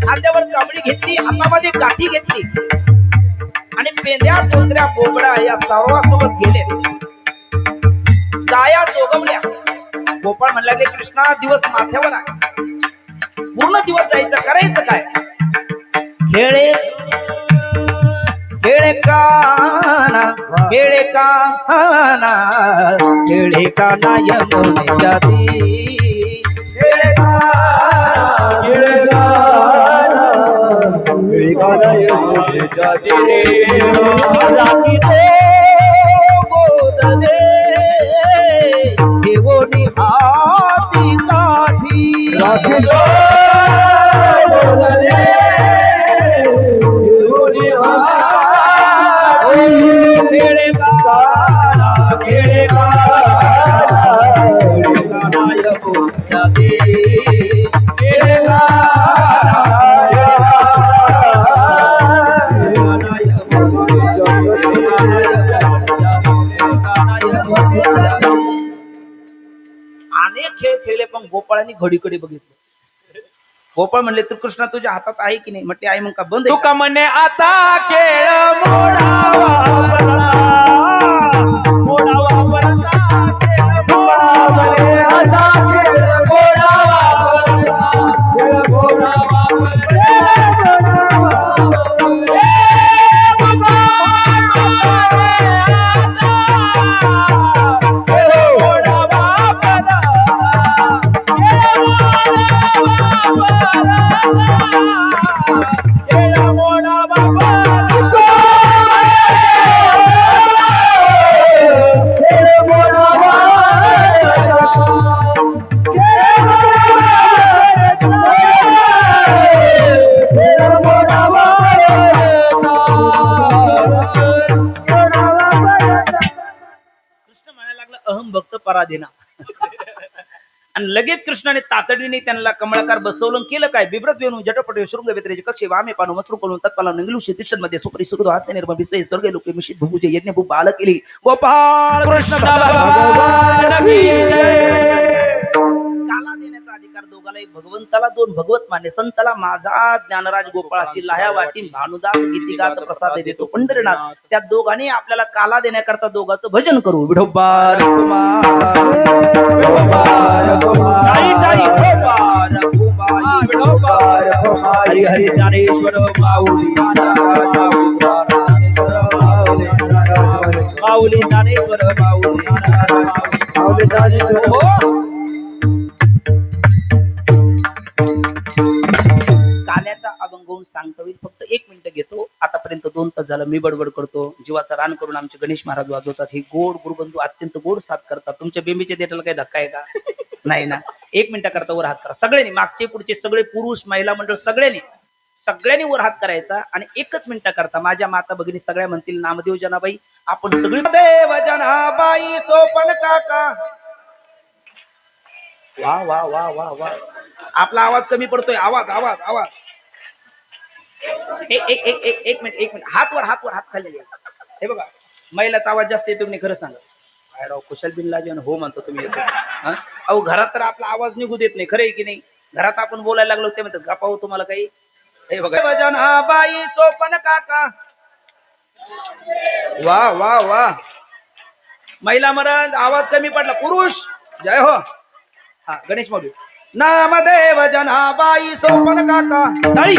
खांद्यावर कांबळी घेतली हातामध्ये काठी घेतली आणि पेंद्या तोंडऱ्या बोबडा या सर्वांसोबत गेले जाया जोगवल्या. गोपाळ म्हणला की कृष्णा दिवस माथ्यावर आहे पूर्ण दिवस जायचं करायचं काय खेळे खेळे काना खेळे काना खेळे काना यमुनेच्या ती खेळे काना खेळे काना खेळे काना राखी गोदले देवोनी हाती साठी राखी गोदले देवोनी हाती खेळे गाणा खेळे गाणाय बोलते खेळे अनेक खेळ खेळले पण गोपाळांनी घडीकडे बघितलं. गोपाळ म्हणले तू कृष्णा तुझ्या हातात आहे की नाही? म्हटले आई मग का बंद? तुका म्हणे आता खेळ मोडावा मोडावा वरचा खेळ मोडावा आता खेळ मोडावा खेळ मोडावा अहम भक्त पराधीना. आणि लगेच कृष्णाने तातडीने त्यांना कमळाकार बसवलं. केलं काय? बिभ्रत वेणू जटपट शृंग वेत्रेचे कक्षे वामे पानु मसरू करून तत्पाला नंगलू शेतीशन मध्ये सुपरी सुखद हास्य निर्मळ विषय स्वर्ग लोके मिशी भुभुजे यज्ञ भू बाल केली. गोपाळ कृष्ण भगवान की जय. काला देण्याचा अधिकार दोघालाही भगवंताला दोन भगवत मान्य संताला माझा ज्ञानराज गोपाळाची लाह्या वाटी भानुदास गीतिगात प्रसाद देतो पंढरीनाथ. त्या दोघांनी आपल्याला काला देण्याकरता दोघांचं भजन करू. विठोबा हरी हरी ज्ञानेश्वर माऊली ज्ञानेश्वर माऊली काल्याचा अभंग होऊन सांगता होईल. फक्त 1 मिनिट घेतो. आतापर्यंत 2 तास झालं मी बडबड करतो. जीवाचा रान करून आमचे गणेश महाराज वाजवतात. हे गोड गुरुबंधू अत्यंत गोड साथ करतात. तुमच्या बेंबीच्या देठाला काही धक्का आहे का? नाही ना. 1 मिनिटा करता वर हात करा सगळ्यांनी. मागचे पुढचे सगळे पुरुष महिला मंडळ सगळ्यांनी वर हात करायचा. आणि 1च मिनिटा करता माझ्या माता भगिनी सगळ्या म्हणतील नामदेव जनाबाई आपण सगळी देव जनाबाई सोपन काका. वा वा वा वा वा. आपला आवाज कमी पडतोय. आवाज आवाज आवाज. एक मिनिट हात वर हात खाली. हे बघा महिलाचा आवाज जास्त येतो नाही. खरं सांगा काय राव कुशल बिनलाजी हो म्हणतो तुम्ही. अहो घरात तर आपला आवाज निघू देत नाही. खरं आहे की नाही? घरात आपण बोलायला लागलो ते म्हणतात गप्पा हो तुम्हाला काही. हे बघा जनाबाई सोपन काका. वा वा वा. महिला मरण आवाज कमी पडला. पुरुष जय हो. हा गणेश मौली. नामदेव जनाबाई सोपन काका ताळी.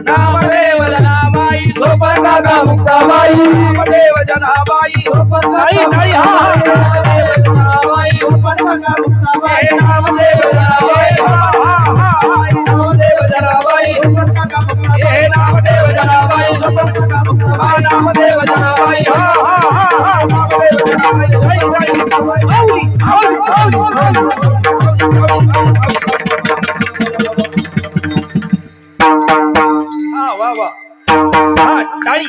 नामदेव जनाबाई सोपन काका मुक्ताबाई. नामदेव जनाबाई सोपन ताळी ताळी. हा नामदेव जनाबाई सोपन काका मुक्ताबाई. नामदेव जनाबाई हा हा हा. नामदेव जनाबाई सोपन काका मुक्ताबाई. हे नामदेव जनाबाई सोपन काका मुक्ताबाई. नामदेव जनाबाई हा हा हा हा. नामदेव जनाबाई ताळी ताळी. माऊली माऊली माऊली. वा वा. हा टाळी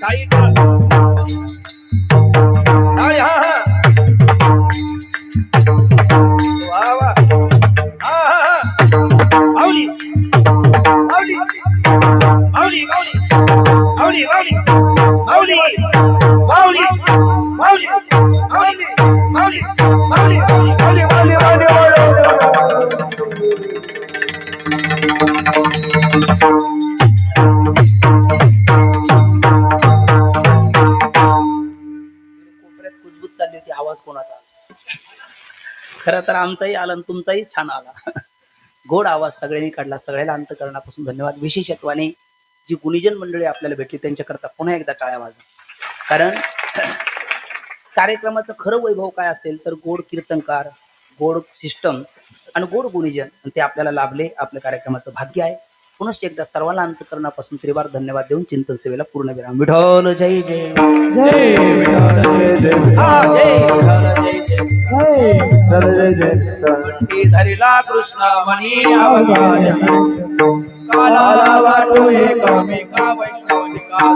टाळी टाळी. हा हा वा वा. हा हा हा. माऊली माऊली माऊली माऊली माऊली माऊली माऊली माऊली माऊली माऊली माऊली माऊली माऊली माऊली माऊली. कुजबूज चालली होती. आवाज कोणाचा? खरं तर आमचाही आला आणि तुमचाही छान आला. गोड आवाज सगळ्यांनी काढला. सगळ्याला अंतकरणापासून धन्यवाद. विशेषत्वाने जी गुणीजन मंडळी आपल्याला भेटली त्यांच्याकरता पुन्हा एकदा टाळ्या वाजवा. कारण कार्यक्रमाचं खरं वैभव काय असेल तर गोड कीर्तनकार, गोड सिस्टम आणि गोड गुणीजन. ते आपल्याला लाभले. आपल्या कार्यक्रमाचं भाग्य आहे. पुनश्च एकदा सर्वांना अंतकरणापासून त्रिवार धन्यवाद देऊन चिंतन सेवेला पूर्ण विराम. विठ्ठल जय जय जय विठ्ठल जय जय हा, जय विठ्ठल जय जय. विठ्ठल जय जय कंठी धरिला कृष्ण मणी अवतार काला वाटो एकामेका वैष्णविका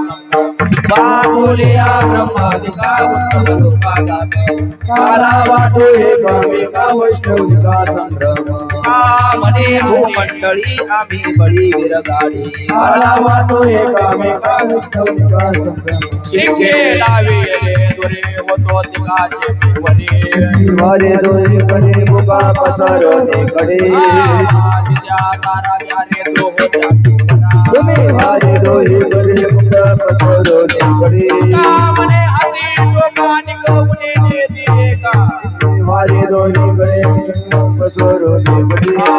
बाबुलिया ब्रह्मादिका उत्तम लोकागात काला वाटो एकामेका वैष्णविका संभ्रम मने भूमंडळी आम्ही बळी विरगाडी काला वाटो एकामेका वैष्णविका संभ्रम शिखे लाविले दुरे होतो तिकाचे पिवणे वारे दोरी कडे मुका पसरणे कडे तुम्ही वारे दोरी कडे मुका पसरणे कडे वारे दोरी कडे पसरणे कडे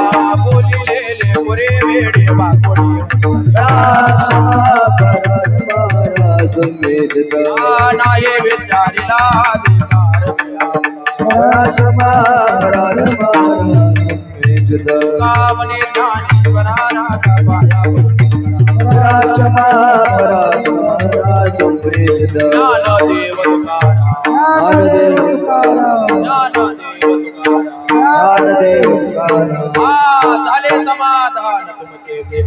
झाले समाधान तुमचे